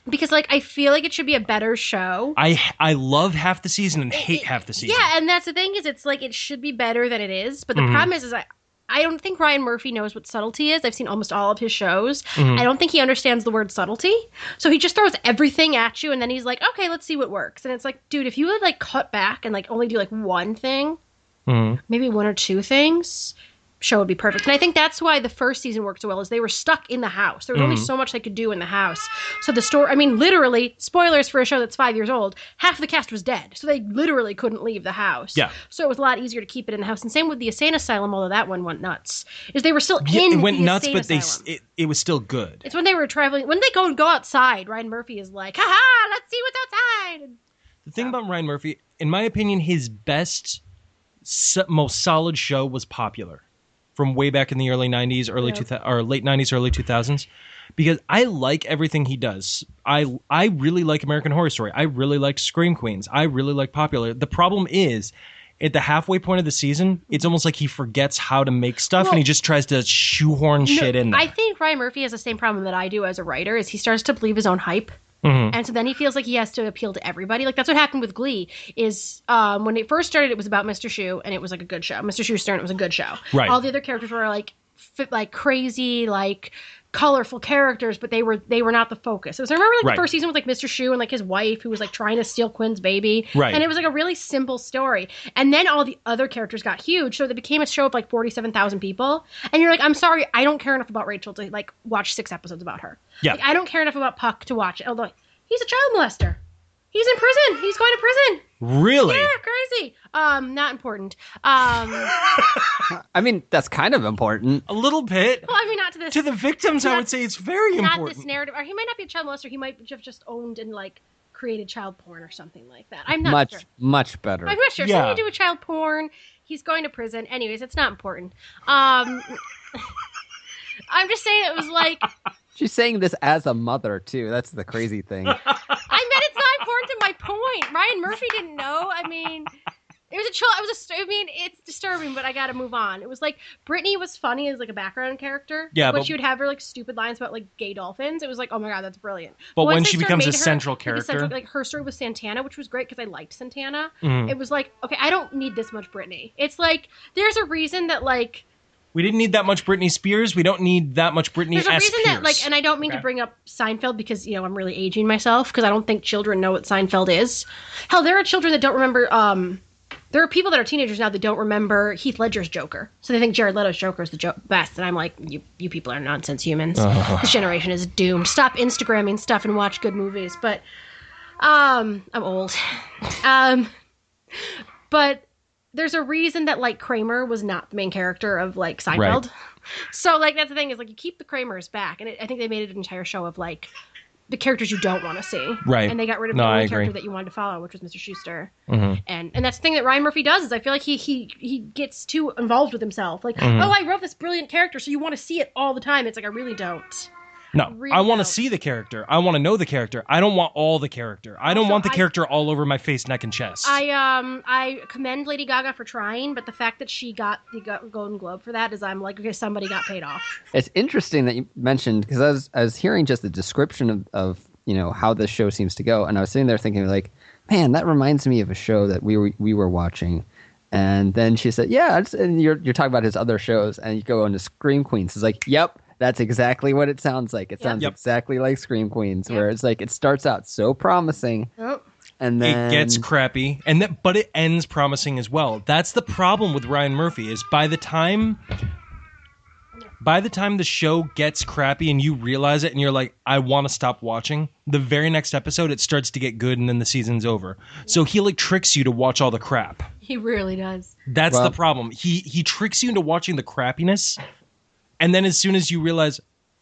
Because I feel like it should be a better show. I love half the season and hate half the season. Yeah, and that's the thing is it's like it should be better than it is. But the problem is I don't think Ryan Murphy knows what subtlety is. I've seen almost all of his shows. I don't think he understands the word subtlety. So he just throws everything at you and then he's like, okay, let's see what works. And it's like, dude, if you would like cut back and like only do like one thing, maybe one or two things, show would be perfect. And I think that's why the first season worked so well is they were stuck in the house. There was only so much they could do in the house. So the story, literally, spoilers for a show that's 5 years old, half the cast was dead. So they literally couldn't leave the house. Yeah. So it was a lot easier to keep it in the house. And same with the insane asylum, although that one went nuts. Is they were still in it went the nuts, insane but asylum. it was still good. It's when they were traveling, when they go outside, Ryan Murphy is like, haha, let's see what's outside. The thing about Ryan Murphy, in my opinion, his best, most solid show was Popular. From way back in the early 90s, or late 90s, early 2000s, because I like everything he does. I really like American Horror Story. I really like Scream Queens. I really like Popular. The problem is, at the halfway point of the season, it's almost like he forgets how to make stuff and he just tries to shoehorn shit in there. I think Ryan Murphy has the same problem that I do as a writer, is he starts to believe his own hype. And so then he feels like he has to appeal to everybody. Like that's what happened with Glee. Is when it first started, it was about Mr. Shoe, and it was like a good show. Mr. Shoe Stern, it was a good show. Right. All the other characters were like crazy, like colorful characters, but they were not the focus. So I remember the first season with like Mr. Shoe and like his wife who was like trying to steal Quinn's baby. Right. And it was like a really simple story. And then all the other characters got huge, so it became a show of like 47,000 people. And you're like, I'm sorry, I don't care enough about Rachel to like watch 6 episodes about her. Yeah. Like, I don't care enough about Puck to watch it. Although he's a child molester. He's in prison. He's going to prison. Really? Yeah, crazy. Not important. That's kind of important. A little bit. Well, not to this. To the victims, I would say it's very important. Not this narrative. Or he might not be a child molester. He might have just owned and like created child porn or something like that. I'm not sure. Much better. I'm not sure. Yeah. Something to do with child porn. He's going to prison. Anyways, it's not important. I'm just saying it was like... She's saying this as a mother, too. That's the crazy thing. It's not important to my point. Ryan Murphy didn't know. It was a chill. It's disturbing, but I got to move on. It was like Brittany was funny as like a background character. Yeah, but she would have her like stupid lines about like gay dolphins. It was like, oh my god, that's brilliant. But when she becomes a central character, like her story with Santana, which was great because I liked Santana. It was like, okay, I don't need this much Brittany. It's like there's a reason that like. We didn't need that much Britney Spears. We don't need that much Britney S. There's a reason Pierce. that, like, and I don't mean to bring up Seinfeld because, I'm really aging myself because I don't think children know what Seinfeld is. Hell, there are children that don't remember, there are people that are teenagers now that don't remember Heath Ledger's Joker. So they think Jared Leto's Joker is the best. And I'm like, you people are nonsense humans. This generation is doomed. Stop Instagramming stuff and watch good movies. But, I'm old. But... There's a reason that, like, Kramer was not the main character of, like, Seinfeld. Right. So, like, that's the thing is, like, you keep the Kramers back. And I think they made it an entire show of, like, the characters you don't want to see. Right. And they got rid of No, the I only agree. character that you wanted to follow, which was Mr. Schuster. Mm-hmm. And that's the thing that Ryan Murphy does is I feel like he gets too involved with himself. Like, Mm-hmm. oh, I wrote this brilliant character, so you want to see it all the time. It's like, I really don't. No, Really I want to don't. see the character. I want to know the character. I don't want all the character. I don't Also, want the character all over my face, neck, and chest. I commend Lady Gaga for trying, but the fact that she got the Golden Globe for that is I'm like, okay, somebody got paid off. It's interesting that you mentioned, because I was hearing just the description of how this show seems to go, and I was sitting there thinking like, man, that reminds me of a show that we were watching. And then she said, yeah, and you're talking about his other shows, and you go into Scream Queens. It's like, yep, that's exactly what it sounds like. It sounds exactly like Scream Queens, where it's like it starts out so promising, and then it gets crappy, but it ends promising as well. That's the problem with Ryan Murphy is by the time the show gets crappy and you realize it and you're like, I want to stop watching, the very next episode it starts to get good and then the season's over. So he like tricks you to watch all the crap. He really does. That's the problem. He tricks you into watching the crappiness, and then as soon as you realize,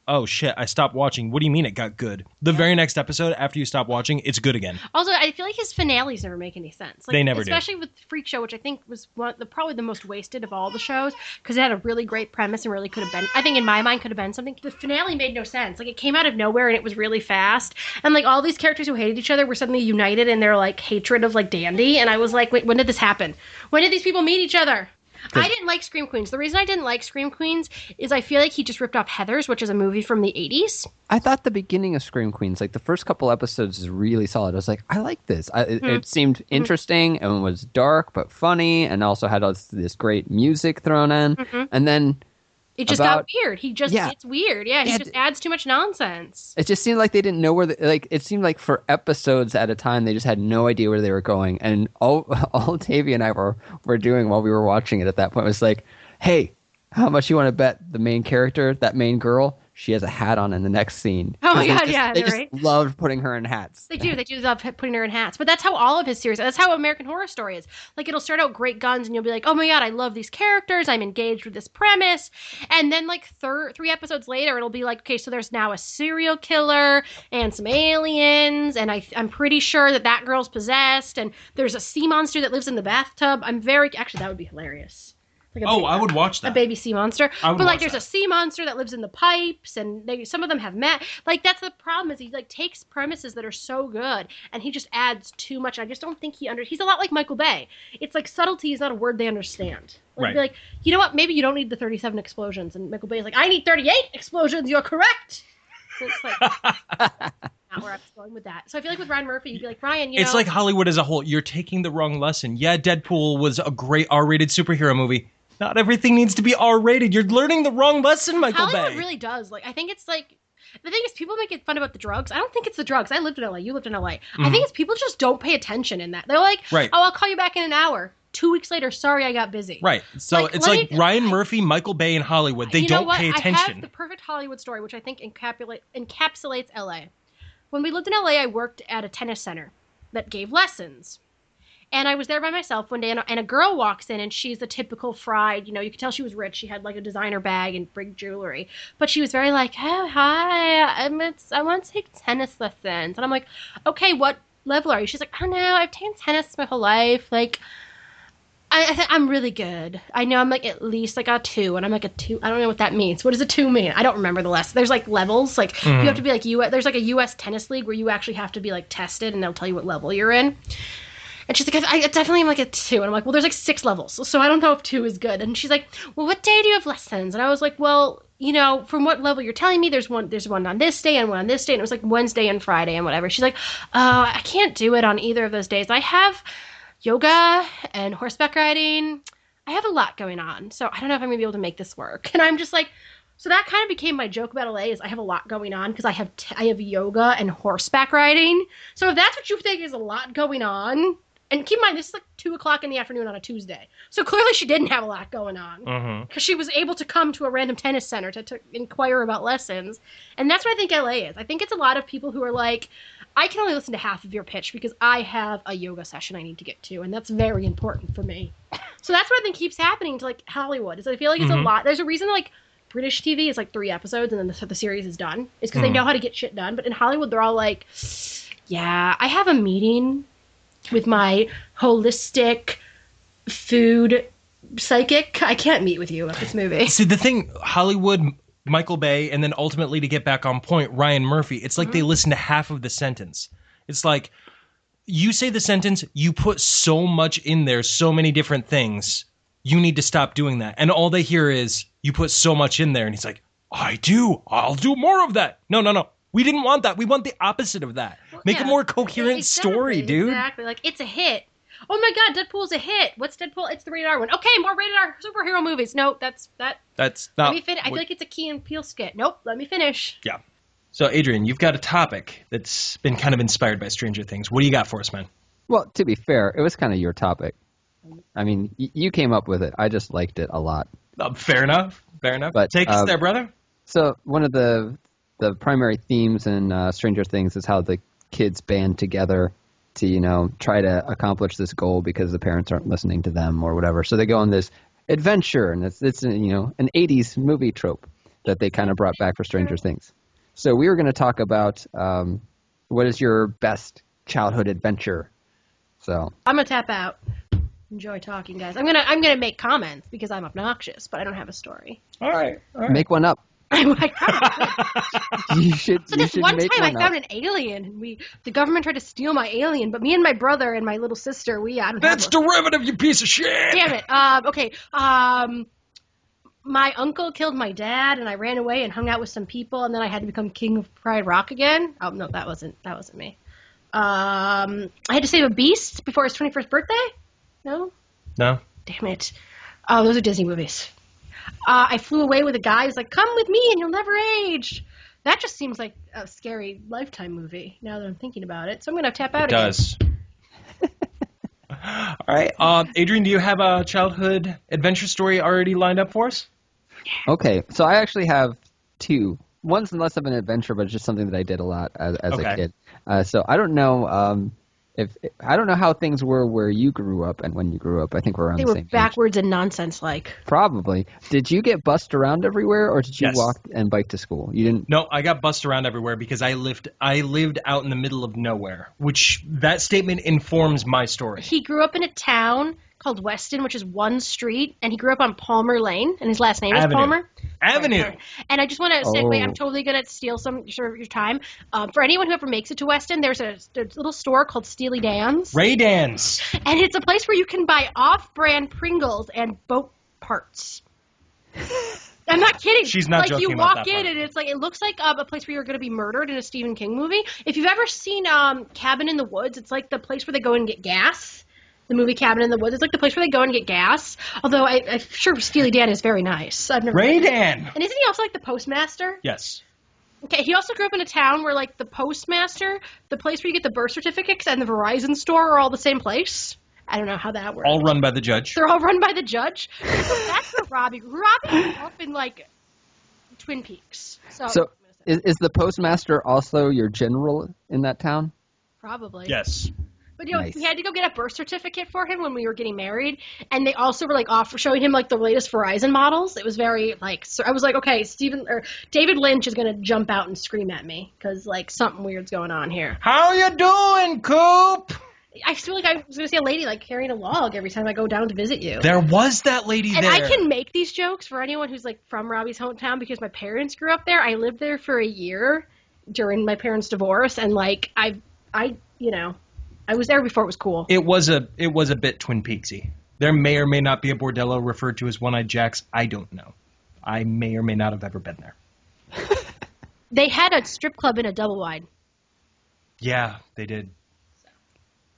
oh shit, I stopped watching. What do you mean it got good? The very next episode after you stop watching, it's good again. Also, I feel like his finales never make any sense. Like, They never do. Especially with Freak Show, which I think was probably the most wasted of all the shows, because it had a really great premise and really could have been, I think in my mind, could have been something. The finale made no sense. Like, it came out of nowhere and it was really fast. And like all these characters who hated each other were suddenly united in their like hatred of like Dandy. And I was like, wait, when did this happen? When did these people meet each other? I didn't like Scream Queens. The reason I didn't like Scream Queens is I feel like he just ripped off Heathers, which is a movie from the 80s. I thought the beginning of Scream Queens, like the first couple episodes, is really solid. I was like, I like this. It seemed interesting and was dark but funny, and also had all this great music thrown in. And then it just got weird. It's weird. Yeah, he just adds too much nonsense. It just seemed like they didn't know where. It seemed like for episodes at a time, they just had no idea where they were going. And all Tavy and I were doing while we were watching it at that point was like, hey, how much you want to bet the main character, that main girl, she has a hat on in the next scene? Oh my god, they just right? loved putting her in hats. They do love putting her in hats. But that's how all of his series, that's how American Horror Story is. Like, it'll start out great guns and you'll be like, oh my god, I love these characters, I'm engaged with this premise. And then like 3 episodes later, it'll be like, okay, so there's now a serial killer and some aliens, and I'm pretty sure that girl's possessed, and there's a sea monster that lives in the bathtub. Actually, that would be hilarious. Like I would watch that. A baby sea monster. I would But like watch there's that. a sea monster that lives in the pipes, and some of them have met. Like, that's the problem, is he like takes premises that are so good and he just adds too much. I just don't think he's a lot like Michael Bay. It's like subtlety is not a word they understand. Like, Right. Be like, you know what, maybe you don't need the 37 explosions, and Michael Bay's like, I need 38 explosions, you're correct. So it's like not where I was going with that. So I feel like with Ryan Murphy, you'd be like, Ryan, It's like Hollywood as a whole. You're taking the wrong lesson. Yeah, Deadpool was a great R-rated superhero movie. Not everything needs to be R-rated. You're learning the wrong lesson, Michael Hollywood Bay. really does. Like, I think it's like, the thing is, people make it fun about the drugs. I don't think it's the drugs. I lived in LA. You lived in LA. I think it's people just don't pay attention in that. They're like, Right. oh, I'll call you back in an hour. 2 weeks later, sorry, I got busy. Right. So it's like Ryan Murphy, Michael Bay, and Hollywood. They don't pay I attention. have the perfect Hollywood story, which I think encapsulates LA. When we lived in LA, I worked at a tennis center that gave lessons. And I was there by myself one day, and a girl walks in, and she's the typical fried, you could tell she was rich. She had like a designer bag and big jewelry. But she was very like, oh, hi, I want to take tennis lessons. And I'm like, okay, what level are you? She's like, I don't know, I've taken tennis my whole life. Like, I'm really good. I know I'm like at least like a 2, and I'm like a 2. I don't know what that means. What does a 2 mean? I don't remember the lesson. There's like levels. Like you have to be like there's like a U.S. tennis league where you actually have to be like tested, and they'll tell you what level you're in. And she's like, I definitely am like a 2. And I'm like, well, there's like 6 levels, so I don't know if 2 is good. And she's like, well, what day do you have lessons? And I was like, well, from what level you're telling me, there's one on this day and one on this day. And it was like Wednesday and Friday and whatever. She's like, oh, I can't do it on either of those days. I have yoga and horseback riding. I have a lot going on, so I don't know if I'm gonna be able to make this work. And I'm just like, so that kind of became my joke about LA, is I have a lot going on because I have yoga and horseback riding. So if that's what you think is a lot going on, and keep in mind, this is like 2:00 in the afternoon on a Tuesday. So clearly she didn't have a lot going on. Because she was able to come to a random tennis center to inquire about lessons. And that's what I think LA is. I think it's a lot of people who are like, I can only listen to half of your pitch because I have a yoga session I need to get to, and that's very important for me. So that's what I think keeps happening to like Hollywood, is I feel like it's a lot. There's a reason like British TV is like 3 episodes and then the series is done. It's because they know how to get shit done. But in Hollywood, they're all like, yeah, I have a meeting with my holistic food psychic. I can't meet with you about this movie. See, the thing, Hollywood, Michael Bay, and then ultimately, to get back on point, Ryan Murphy, it's like they listen to half of the sentence. It's like, you say the sentence, you put so much in there, so many different things, you need to stop doing that. And all they hear is, you put so much in there. And he's like, I'll do more of that. No. We didn't want that. We want the opposite of that. Make a more coherent story, dude. Exactly. Like, it's a hit. Oh my God, Deadpool's a hit. What's Deadpool? It's the rated R one. Okay, more rated R superhero movies. No, that's not. Let me finish. I feel like it's a Key and Peele skit. Nope, let me finish. Yeah. So, Adrian, you've got a topic that's been kind of inspired by Stranger Things. What do you got for us, man? Well, to be fair, it was kind of your topic. I mean, you came up with it. I just liked it a lot. Fair enough. But take us there, brother. So, one of the primary themes in Stranger Things is how the kids band together to, try to accomplish this goal because the parents aren't listening to them or whatever. So they go on this adventure, and it's an 80s movie trope that they kind of brought back for Stranger Things. So we were going to talk about what is your best childhood adventure. So I'm going to tap out. Enjoy talking, guys. I'm gonna make comments because I'm obnoxious, but I don't have a story. All right. Make one up. You should. So this one time I found an alien, and the government tried to steal my alien, but me and my brother and my little sister, That's derivative, you piece of shit! Damn it. Okay. My uncle killed my dad, and I ran away and hung out with some people, and then I had to become king of Pride Rock again. Oh no, that wasn't me. I had to save a beast before his 21st birthday. No. Damn it. Oh, those are Disney movies. I flew away with a guy who's like, come with me and you'll never age. That just seems like a scary Lifetime movie now that I'm thinking about it. So I'm going to tap out again. It does. All right. Adrian, do you have a childhood adventure story already lined up for us? Okay. So I actually have 2. One's less of an adventure, but it's just something that I did a lot as a kid. So I don't know I don't know how things were where you grew up and when you grew up. I think we're around the same age. They were backwards and nonsense-like. Probably. Did you get bussed around everywhere, or did you walk and bike to school? You didn't. No, I got bussed around everywhere because I lived out in the middle of nowhere, which that statement informs my story. He grew up in a town called Weston, which is one street, and he grew up on Palmer Lane, and his last name is Palmer. Avenue. Right. And I just want to segue. I'm totally going to steal some of your time. For anyone who ever makes it to Weston, there's a little store called Steely Dan's. Ray Dan's. And it's a place where you can buy off-brand Pringles and boat parts. I'm not kidding. She's not joking you about walk that in part. and it's like it looks like a place where you're going to be murdered in a Stephen King movie. If you've ever seen Cabin in the Woods, it's like the place where they go and get gas. The movie Cabin in the Woods. It's like the place where they go and get gas. Although I'm sure Steely Dan is very nice. I've never. Ray Dan. And isn't he also like the postmaster? Yes. Okay, he also grew up in a town where like the postmaster, the place where you get the birth certificates, and the Verizon store are all the same place. I don't know how that works. All run by the judge. They're all run by the judge. So that's where Robbie grew up in like Twin Peaks. So is the postmaster also your general in that town? Probably. Yes. But we had to go get a birth certificate for him when we were getting married, and they also were like showing him like the latest Verizon models. It was very like, so I was like, okay, David Lynch is gonna jump out and scream at me because like something weird's going on here. How you doing, Coop? I feel like I was gonna see a lady like carrying a log every time I go down to visit you. There was that lady and there. I can make these jokes for anyone who's like from Robbie's hometown because my parents grew up there. I lived there for a year during my parents' divorce, and like I was there before it was cool. It was a bit Twin Peaksy. There may or may not be a bordello referred to as One-Eyed Jack's. I don't know. I may or may not have ever been there. They had a strip club in a double wide. Yeah, they did.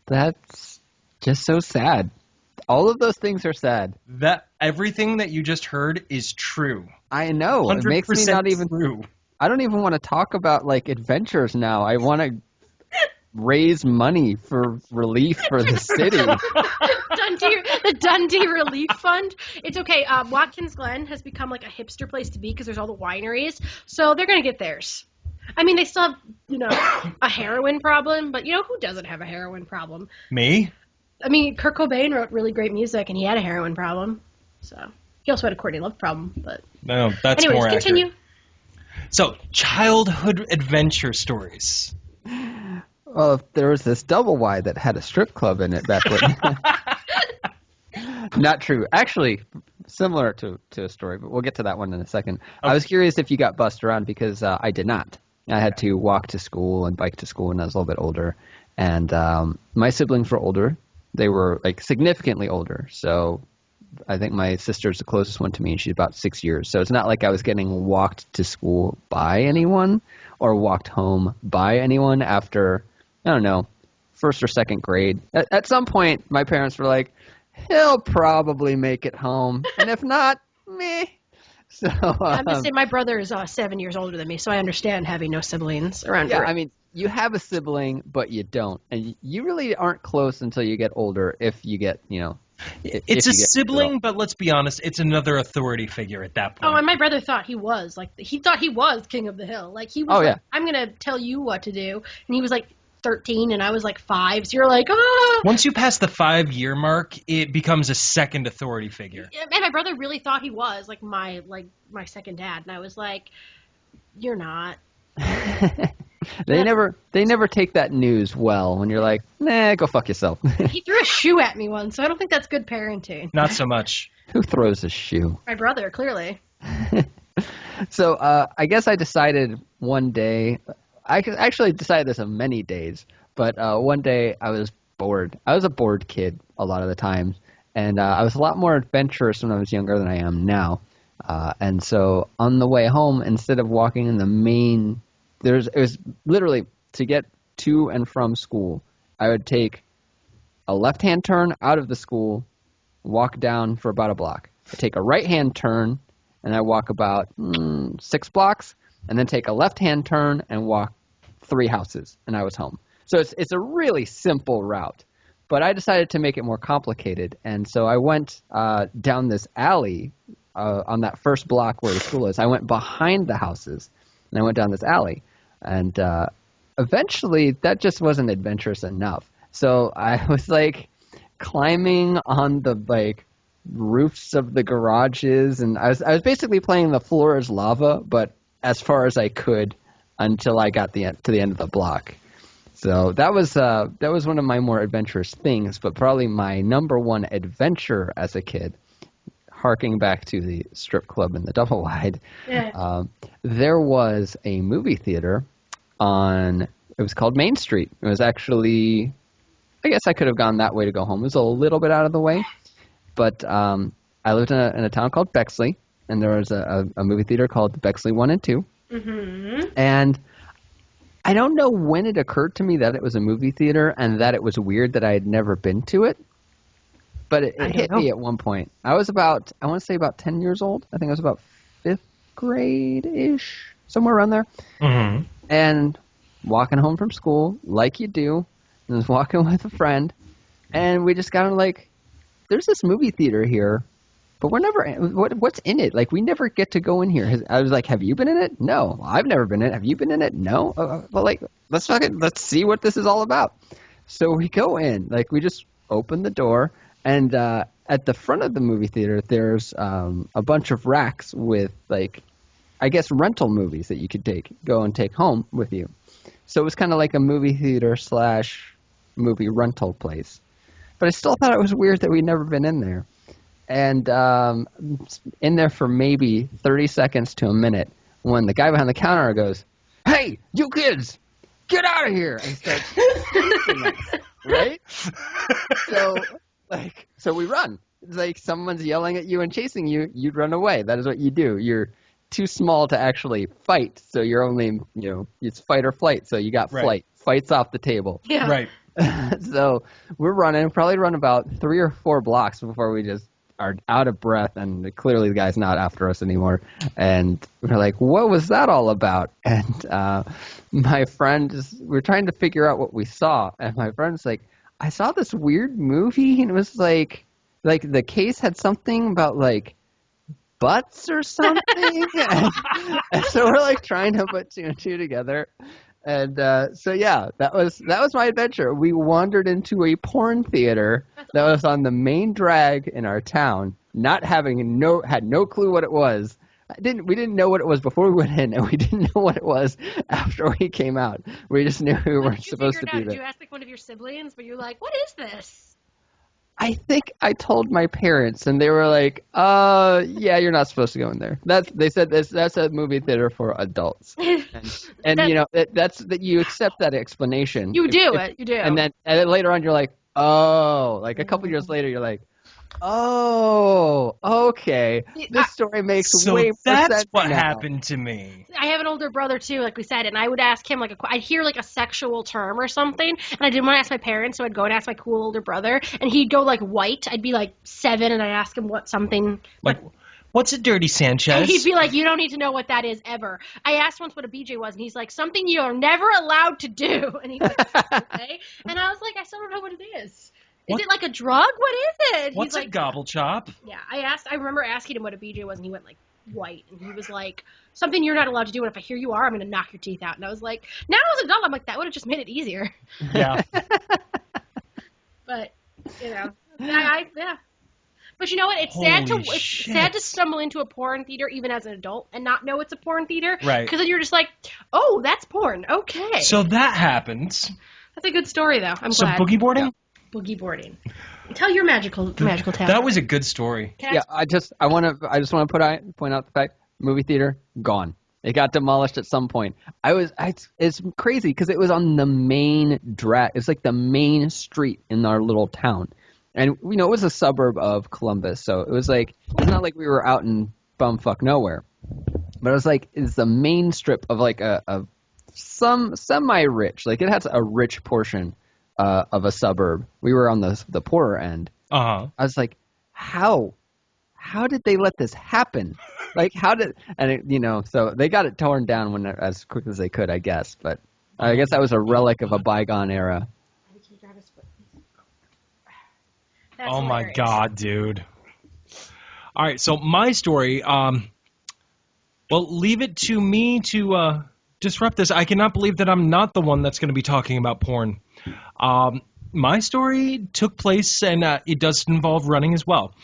That's just so sad. All of those things are sad. That everything that you just heard is true. I know. It makes me not even true. I don't even want to talk about like adventures now. I want to raise money for relief for the city. The Dundee Relief Fund. It's okay. Watkins Glen has become like a hipster place to be because there's all the wineries. So they're going to get theirs. I mean, they still have, a heroin problem, but who doesn't have a heroin problem? Me? I mean, Kurt Cobain wrote really great music and he had a heroin problem. So He also had a Courtney Love problem, but No, that's anyways, more continue. accurate. So, childhood adventure stories. Well, if there was this double wide that had a strip club in it back when. Not true. Actually, similar to a story, but we'll get to that one in a second. Okay. I was curious if you got bussed around because I did not. I had to walk to school and bike to school when I was a little bit older. And my siblings were older. They were like significantly older. So I think my sister's the closest one to me, and she's about 6 years. So it's not like I was getting walked to school by anyone or walked home by anyone after, I don't know, first or second grade. At some point, my parents were like, he'll probably make it home. And if not, meh. So I'm going to say my brother is 7 years older than me, so I understand having no siblings around yeah, here. I mean, you have a sibling, but you don't. And you really aren't close until you get older if you get, It's a sibling, but let's be honest, it's another authority figure at that point. Oh, and my brother thought he was. Like, he thought he was king of the hill. Like, he was Oh, like, yeah. I'm going to tell you what to do. And he was like 13, and I was like 5. So you're like, ah! Once you pass the 5-year mark, it becomes a second authority figure. And my brother really thought he was like my second dad. And I was like, you're not. They never take that news well when you're like, nah, go fuck yourself. He threw a shoe at me once, so I don't think that's good parenting. Not so much. Who throws a shoe? My brother, clearly. So I guess I decided one day, I actually decided this on many days, but one day I was bored. I was a bored kid a lot of the times, and I was a lot more adventurous when I was younger than I am now. And so on the way home, instead of walking in the main, it was literally to get to and from school, I would take a left-hand turn out of the school, walk down for about a block. I take a right-hand turn, and I walk about 6 blocks, and then take a left-hand turn and walk 3 houses, and I was home. So it's a really simple route. But I decided to make it more complicated, and so I went down this alley on that first block where the school is. I went behind the houses, and I went down this alley. And eventually, that just wasn't adventurous enough. So I was like climbing on the like roofs of the garages, and I was basically playing the floor is lava, but as far as I could until I got to the end of the block. So that was one of my more adventurous things, but probably my number one adventure as a kid, harking back to the strip club and the double wide. Yeah. There was a movie theater it was called Main Street. It was actually, I guess I could have gone that way to go home. It was a little bit out of the way, but I lived in a town called Bexley, and there was a movie theater called Bexley 1 and 2. Mm-hmm. And I don't know when it occurred to me that it was a movie theater and that it was weird that I had never been to it. But it hit me at one point. I was about 10 years old. I think I was about 5th grade-ish, somewhere around there. Mm-hmm. And walking home from school, like you do, and I was walking with a friend, and we just got like, there's this movie theater here, but we're never, what's in it? Like, we never get to go in here. I was like, have you been in it? No. I've never been in it. Have you been in it? No. Well, like, let's see what this is all about. So we go in, like, we just open the door, and at the front of the movie theater, there's a bunch of racks with, like, I guess rental movies that you could go and take home with you. So it was kind of like a movie theater / movie rental place. But I still thought it was weird that we'd never been in there. And in there for maybe 30 seconds to a minute when the guy behind the counter goes, "Hey, you kids, get out of here!" And starts chasing us, right? So we run. It's like someone's yelling at you and chasing you, you'd run away. That is what you do. You're too small to actually fight, so you're only, it's fight or flight, so you got flight. Right. Fight's off the table. Yeah. Right. So we're probably run about 3 or 4 blocks before we just are out of breath, and clearly the guy's not after us anymore. And we're like, what was that all about? And my friend, we're trying to figure out what we saw, and my friend's like, I saw this weird movie, and it was like the case had something about like butts or something. and so we're like trying to put 2 and 2 together. And so yeah, that was my adventure. We wandered into a porn theater that was on the main drag in our town, not having had no clue what it was. We didn't know what it was before we went in, and we didn't know what it was after we came out. We just knew we weren't supposed to be there. Did you ask like one of your siblings? But you're like, what is this? I think I told my parents, and they were like, yeah, you're not supposed to go in there. They said that's a movie theater for adults, and you know that you accept that explanation. You do, and then later on you're like, oh, like a couple years later you're like, oh, okay. This story makes way more sense. That's what now. happened to me. I have an older brother too, like we said, and I would ask him I'd hear like a sexual term or something, and I didn't want to ask my parents, so I'd go and ask my cool older brother, and he'd go like white. I'd be like 7, and I'd ask him what something like. What's a dirty Sanchez? And he'd be like, you don't need to know what that is ever. I asked once what a BJ was, and he's like, something you're never allowed to do. And he's like, okay. And I was like, I still don't know what it is. Is it like a drug? What is it? What's a gobble chop? Yeah, I remember asking him what a BJ was, and he went like white, and he was like, something you're not allowed to do, and if I hear you are, I'm going to knock your teeth out. And I was like, now as an adult, I'm like, that would have just made it easier. Yeah. But, you know, yeah. But you know what? It's sad to stumble into a porn theater even as an adult and not know it's a porn theater. Right. Because then you're just like, oh, that's porn. Okay. So that happens. That's a good story, though. I'm glad. So boogie boarding? Yeah. Boogie boarding. Tell your magical talent. That was a good story. I just want to point out the fact movie theater gone. It got demolished at some point. It's crazy because it was on the main drag. It's like the main street in our little town. And, you know, it was a suburb of Columbus, so it was not like we were out in bumfuck nowhere. But it was like, it's the main strip of like some semi-rich, like it has a rich portion of a suburb. We were on the poorer end. Uh-huh. I was like, how did they let this happen? Like, so they got it torn down as quick as they could, I guess. But I guess that was a relic of a bygone era. That's oh hilarious. My God, dude. All right, so my story, well, leave it to me to disrupt this. I cannot believe that I'm not the one that's going to be talking about porn. My story took place, and it does involve running as well.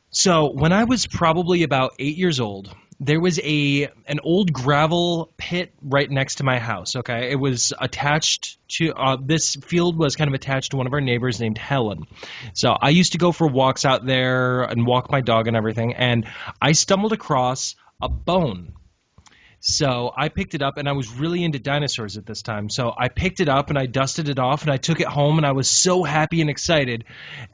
So when I was probably about 8 years old, there was an old gravel pit right next to my house, okay? It was attached to this field was kind of attached to one of our neighbors named Helen. So I used to go for walks out there and walk my dog and everything, and I stumbled across a bone. So I picked it up, and I was really into dinosaurs at this time. So I picked it up, and I dusted it off, and I took it home, and I was so happy and excited.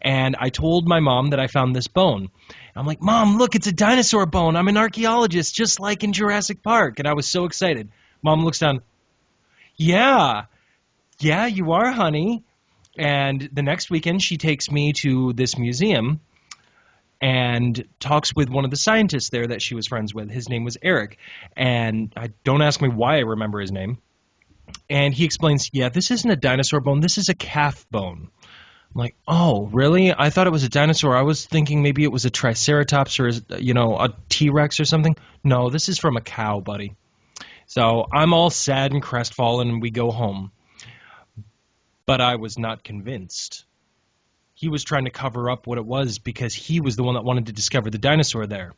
And I told my mom that I found this bone. I'm like, Mom, look, it's a dinosaur bone. I'm an archaeologist, just like in Jurassic Park. And I was so excited. Mom looks down. Yeah, you are, honey. And the next weekend, she takes me to this museum and talks with one of the scientists there that she was friends with. His name was Eric. And don't ask me why I remember his name. And he explains, yeah, this isn't a dinosaur bone. This is a calf bone. I'm like, oh, really? I thought it was a dinosaur. I was thinking maybe it was a triceratops or, a T-Rex or something. No, this is from a cow, buddy. So I'm all sad and crestfallen, and we go home. But I was not convinced. He was trying to cover up what it was because he was the one that wanted to discover the dinosaur there.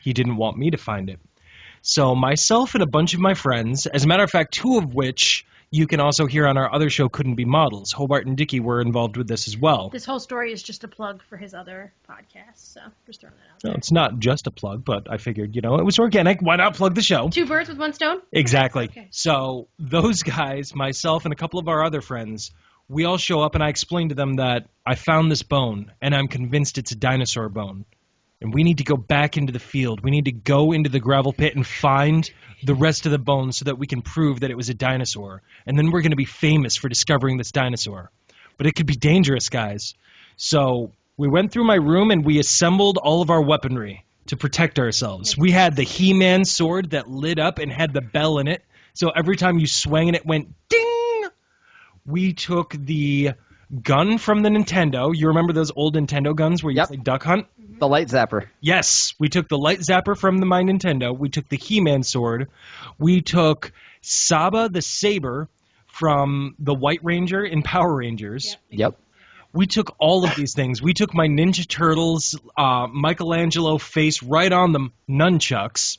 He didn't want me to find it. So myself and a bunch of my friends, as a matter of fact, 2 of which you can also hear on our other show, Couldn't Be Models. Hobart and Dickey were involved with this as well. This whole story is just a plug for his other podcast, so just throwing that out there. No, it's not just a plug, but I figured, it was organic. Why not plug the show? 2 birds with 1 stone? Exactly. Okay. So those guys, myself, and a couple of our other friends, we all show up, and I explain to them that I found this bone, and I'm convinced it's a dinosaur bone. And we need to go back into the field. We need to go into the gravel pit and find the rest of the bones so that we can prove that it was a dinosaur. And then we're going to be famous for discovering this dinosaur. But it could be dangerous, guys. So we went through my room, and we assembled all of our weaponry to protect ourselves. We had the He-Man sword that lit up and had the bell in it. So every time you swung and it went ding. We took the gun from the Nintendo. You remember those old Nintendo guns where you play Duck Hunt? The light zapper. Yes. We took the light zapper from my Nintendo. We took the He-Man sword. We took Saba the saber from the White Ranger in Power Rangers. Yep. We took all of these things. We took my Ninja Turtles, Michelangelo face right on the nunchucks,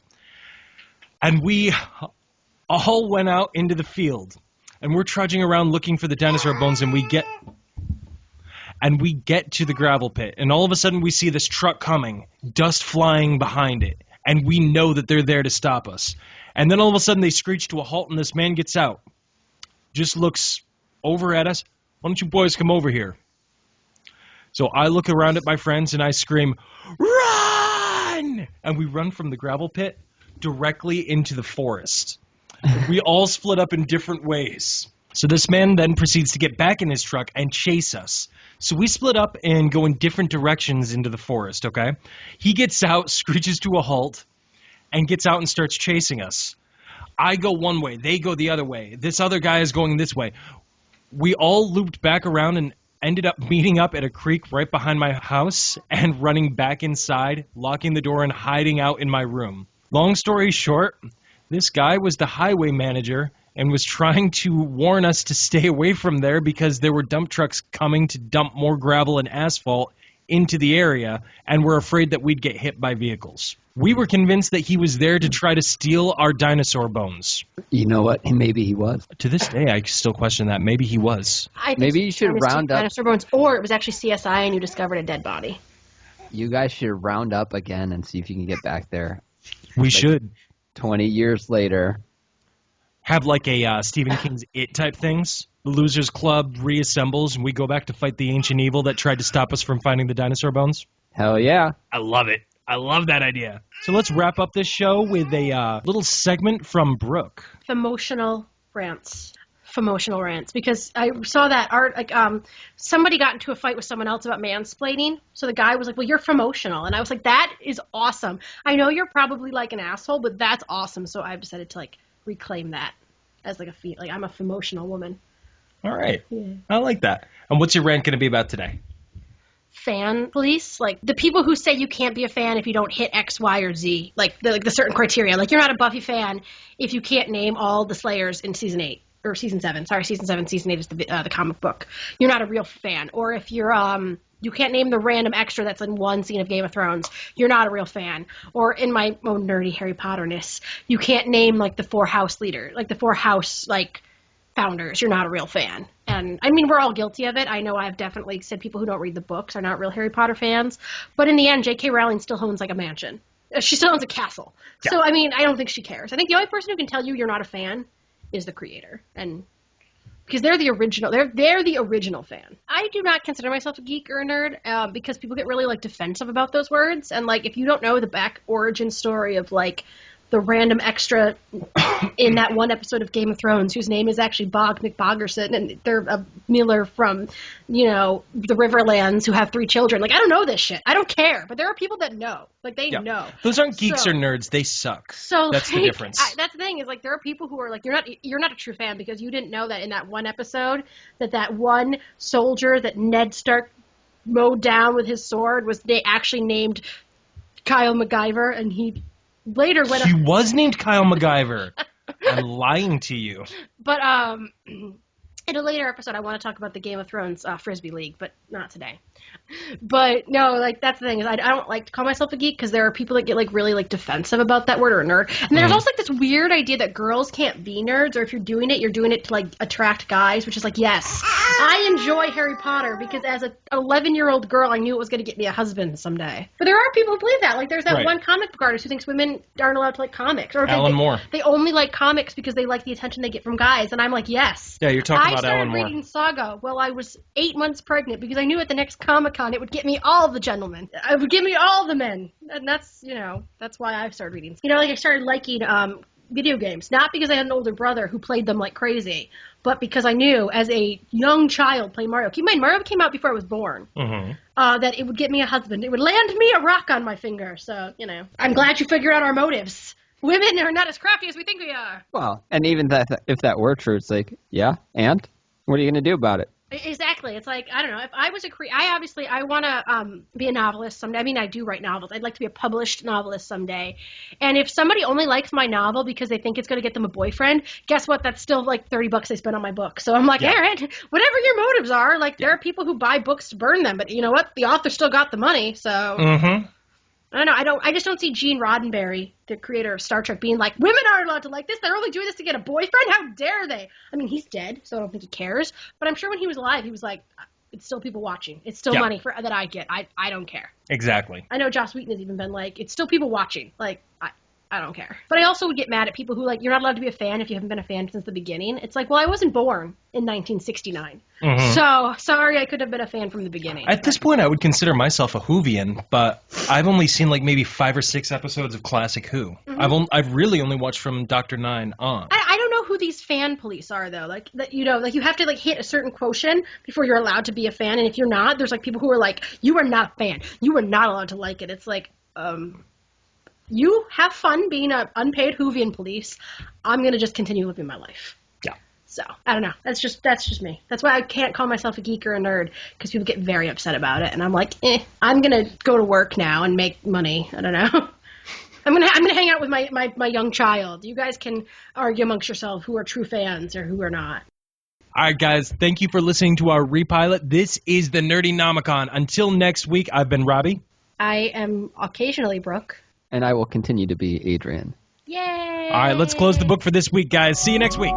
and we all went out into the field. And we're trudging around looking for the dinosaur bones, and we get to the gravel pit, and all of a sudden we see this truck coming, dust flying behind it, and we know that they're there to stop us. And then all of a sudden they screech to a halt, and this man gets out, just looks over at us. Why don't you boys come over here? So I look around at my friends, and I scream, "Run!" And we run from the gravel pit directly into the forest. We all split up in different ways. So this man then proceeds to get back in his truck and chase us. So we split up and go in different directions into the forest, okay? He gets out, screeches to a halt, and gets out and starts chasing us. I go one way. They go the other way. This other guy is going this way. We all looped back around and ended up meeting up at a creek right behind my house and running back inside, locking the door and hiding out in my room. Long story short, this guy was the highway manager and was trying to warn us to stay away from there because there were dump trucks coming to dump more gravel and asphalt into the area, and we're afraid that we'd get hit by vehicles. We were convinced that he was there to try to steal our dinosaur bones. You know what? Maybe he was. To this day, I still question that. Maybe he was. I think Maybe you should round up dinosaur bones, or it was actually CSI and you discovered a dead body. You guys should round up again and see if you can get back there. We should. 20 years later. Have like a Stephen King's It type things. The Losers Club reassembles and we go back to fight the ancient evil that tried to stop us from finding the dinosaur bones. Hell yeah. I love it. I love that idea. So let's wrap up this show with a little segment from Brooke. Emotional rants. Emotional rants. Because I saw that art, like, somebody got into a fight with someone else about mansplaining. So the guy was like, well, you're emotional. And I was like, that is awesome. I know you're probably like an asshole, but that's awesome. So I've decided to like reclaim that as like I'm a emotional woman. All right. Yeah. I like that. And what's your rant going to be about today? Fan police, like the people who say you can't be a fan if you don't hit X, Y, or Z, like the certain criteria. Like you're not a Buffy fan if you can't name all the Slayers in season 8 or season 7. Sorry, season 7, season 8 is the comic book. You're not a real fan. Or if you're you can't name the random extra that's in one scene of Game of Thrones, you're not a real fan. Or in my own nerdy Harry Potterness, you can't name like the 4 house leader, like the 4 house like founders. You're not a real fan. And I mean, we're all guilty of it. I know I've definitely said people who don't read the books are not real Harry Potter fans. But in the end, J.K. Rowling still owns like a mansion. She still owns a castle. Yeah. So, I mean, I don't think she cares. I think the only person who can tell you you're not a fan is the creator. And because they're the original, they're the original fan. I do not consider myself a geek or a nerd because people get really like defensive about those words. And like, if you don't know the back origin story of like the random extra in that one episode of Game of Thrones whose name is actually Bog McBoggerson, and they're a Miller from, you know, the Riverlands who have 3 children. Like, I don't know this shit. I don't care. But there are people that know. Like, they know. Those aren't geeks or nerds. They suck. So that's like, the difference. That's the thing is, like, there are people who are like, you're not a true fan because you didn't know that in that one episode that one soldier that Ned Stark mowed down with his sword they actually named Kyle MacGyver, and he later went. He was named Kyle MacGyver. I'm lying to you. But in a later episode, I want to talk about the Game of Thrones Frisbee League, but not today. But no, like that's the thing is I don't like to call myself a geek because there are people that get like really like defensive about that word or a nerd. And there's also like this weird idea that girls can't be nerds, or if you're doing it to like attract guys, which is like, yes, I enjoy Harry Potter because as an 11-year-old girl, I knew it was going to get me a husband someday. But there are people who believe that. Like there's that one comic book artist who thinks women aren't allowed to like comics, or Alan Moore. They only like comics because they like the attention they get from guys. And I'm like, yes. Yeah, you're talking about Alan Moore. I started reading Saga while I was 8 months pregnant because I knew at the next Comic-Con it would get me all the gentlemen. It would give me all the men. And that's, you know, that's why I started reading. You know, like I started liking video games, not because I had an older brother who played them like crazy, but because I knew as a young child playing Mario. Keep in mind, Mario came out before I was born. That it would get me a husband. It would land me a rock on my finger. So, you know, I'm glad you figured out our motives. Women are not as crafty as we think we are. Well, and even if that were true, it's like, yeah, and what are you going to do about it? Exactly. exactly. It's like, I don't know. If I was I want to be a novelist someday. I mean, I do write novels. I'd like to be a published novelist someday. And if somebody only likes my novel because they think it's going to get them a boyfriend, guess what? That's still like $30 they spent on my book. So I'm like, all right, whatever your motives are, like there are people who buy books to burn them, but you know what? The author still got the money. So I don't know. I just don't see Gene Roddenberry, the creator of Star Trek, being like, women aren't allowed to like this. They're only doing this to get a boyfriend. How dare they? I mean, he's dead, so I don't think he cares. But I'm sure when he was alive, he was like, it's still people watching. It's still money that I get. I don't care. Exactly. I know Joss Whedon has even been like, it's still people watching. Like, I don't care. But I also would get mad at people who like, you're not allowed to be a fan if you haven't been a fan since the beginning. It's like, well, I wasn't born in 1969. So sorry I could have been a fan from the beginning. At this point, I would consider myself a Whovian, but I've only seen like maybe 5 or 6 episodes of classic Who. I've really only watched from Dr. 9 on. I don't know who these fan police are though. Like that, you know, like you have to like hit a certain quotient before you're allowed to be a fan, and if you're not, there's like people who are like, you are not a fan. You are not allowed to like it. It's like, you have fun being an unpaid Whovian police. I'm going to just continue living my life. Yeah. So, I don't know. That's just me. That's why I can't call myself a geek or a nerd, because people get very upset about it. And I'm like, I'm going to go to work now and make money. I don't know. I'm gonna hang out with my young child. You guys can argue amongst yourselves who are true fans or who are not. All right, guys. Thank you for listening to our repilot. This is the Nerdynomicon. Until next week, I've been Robbie. I am occasionally Brooke. And I will continue to be Adrian. Yay! All right, let's close the book for this week, guys. See you next week.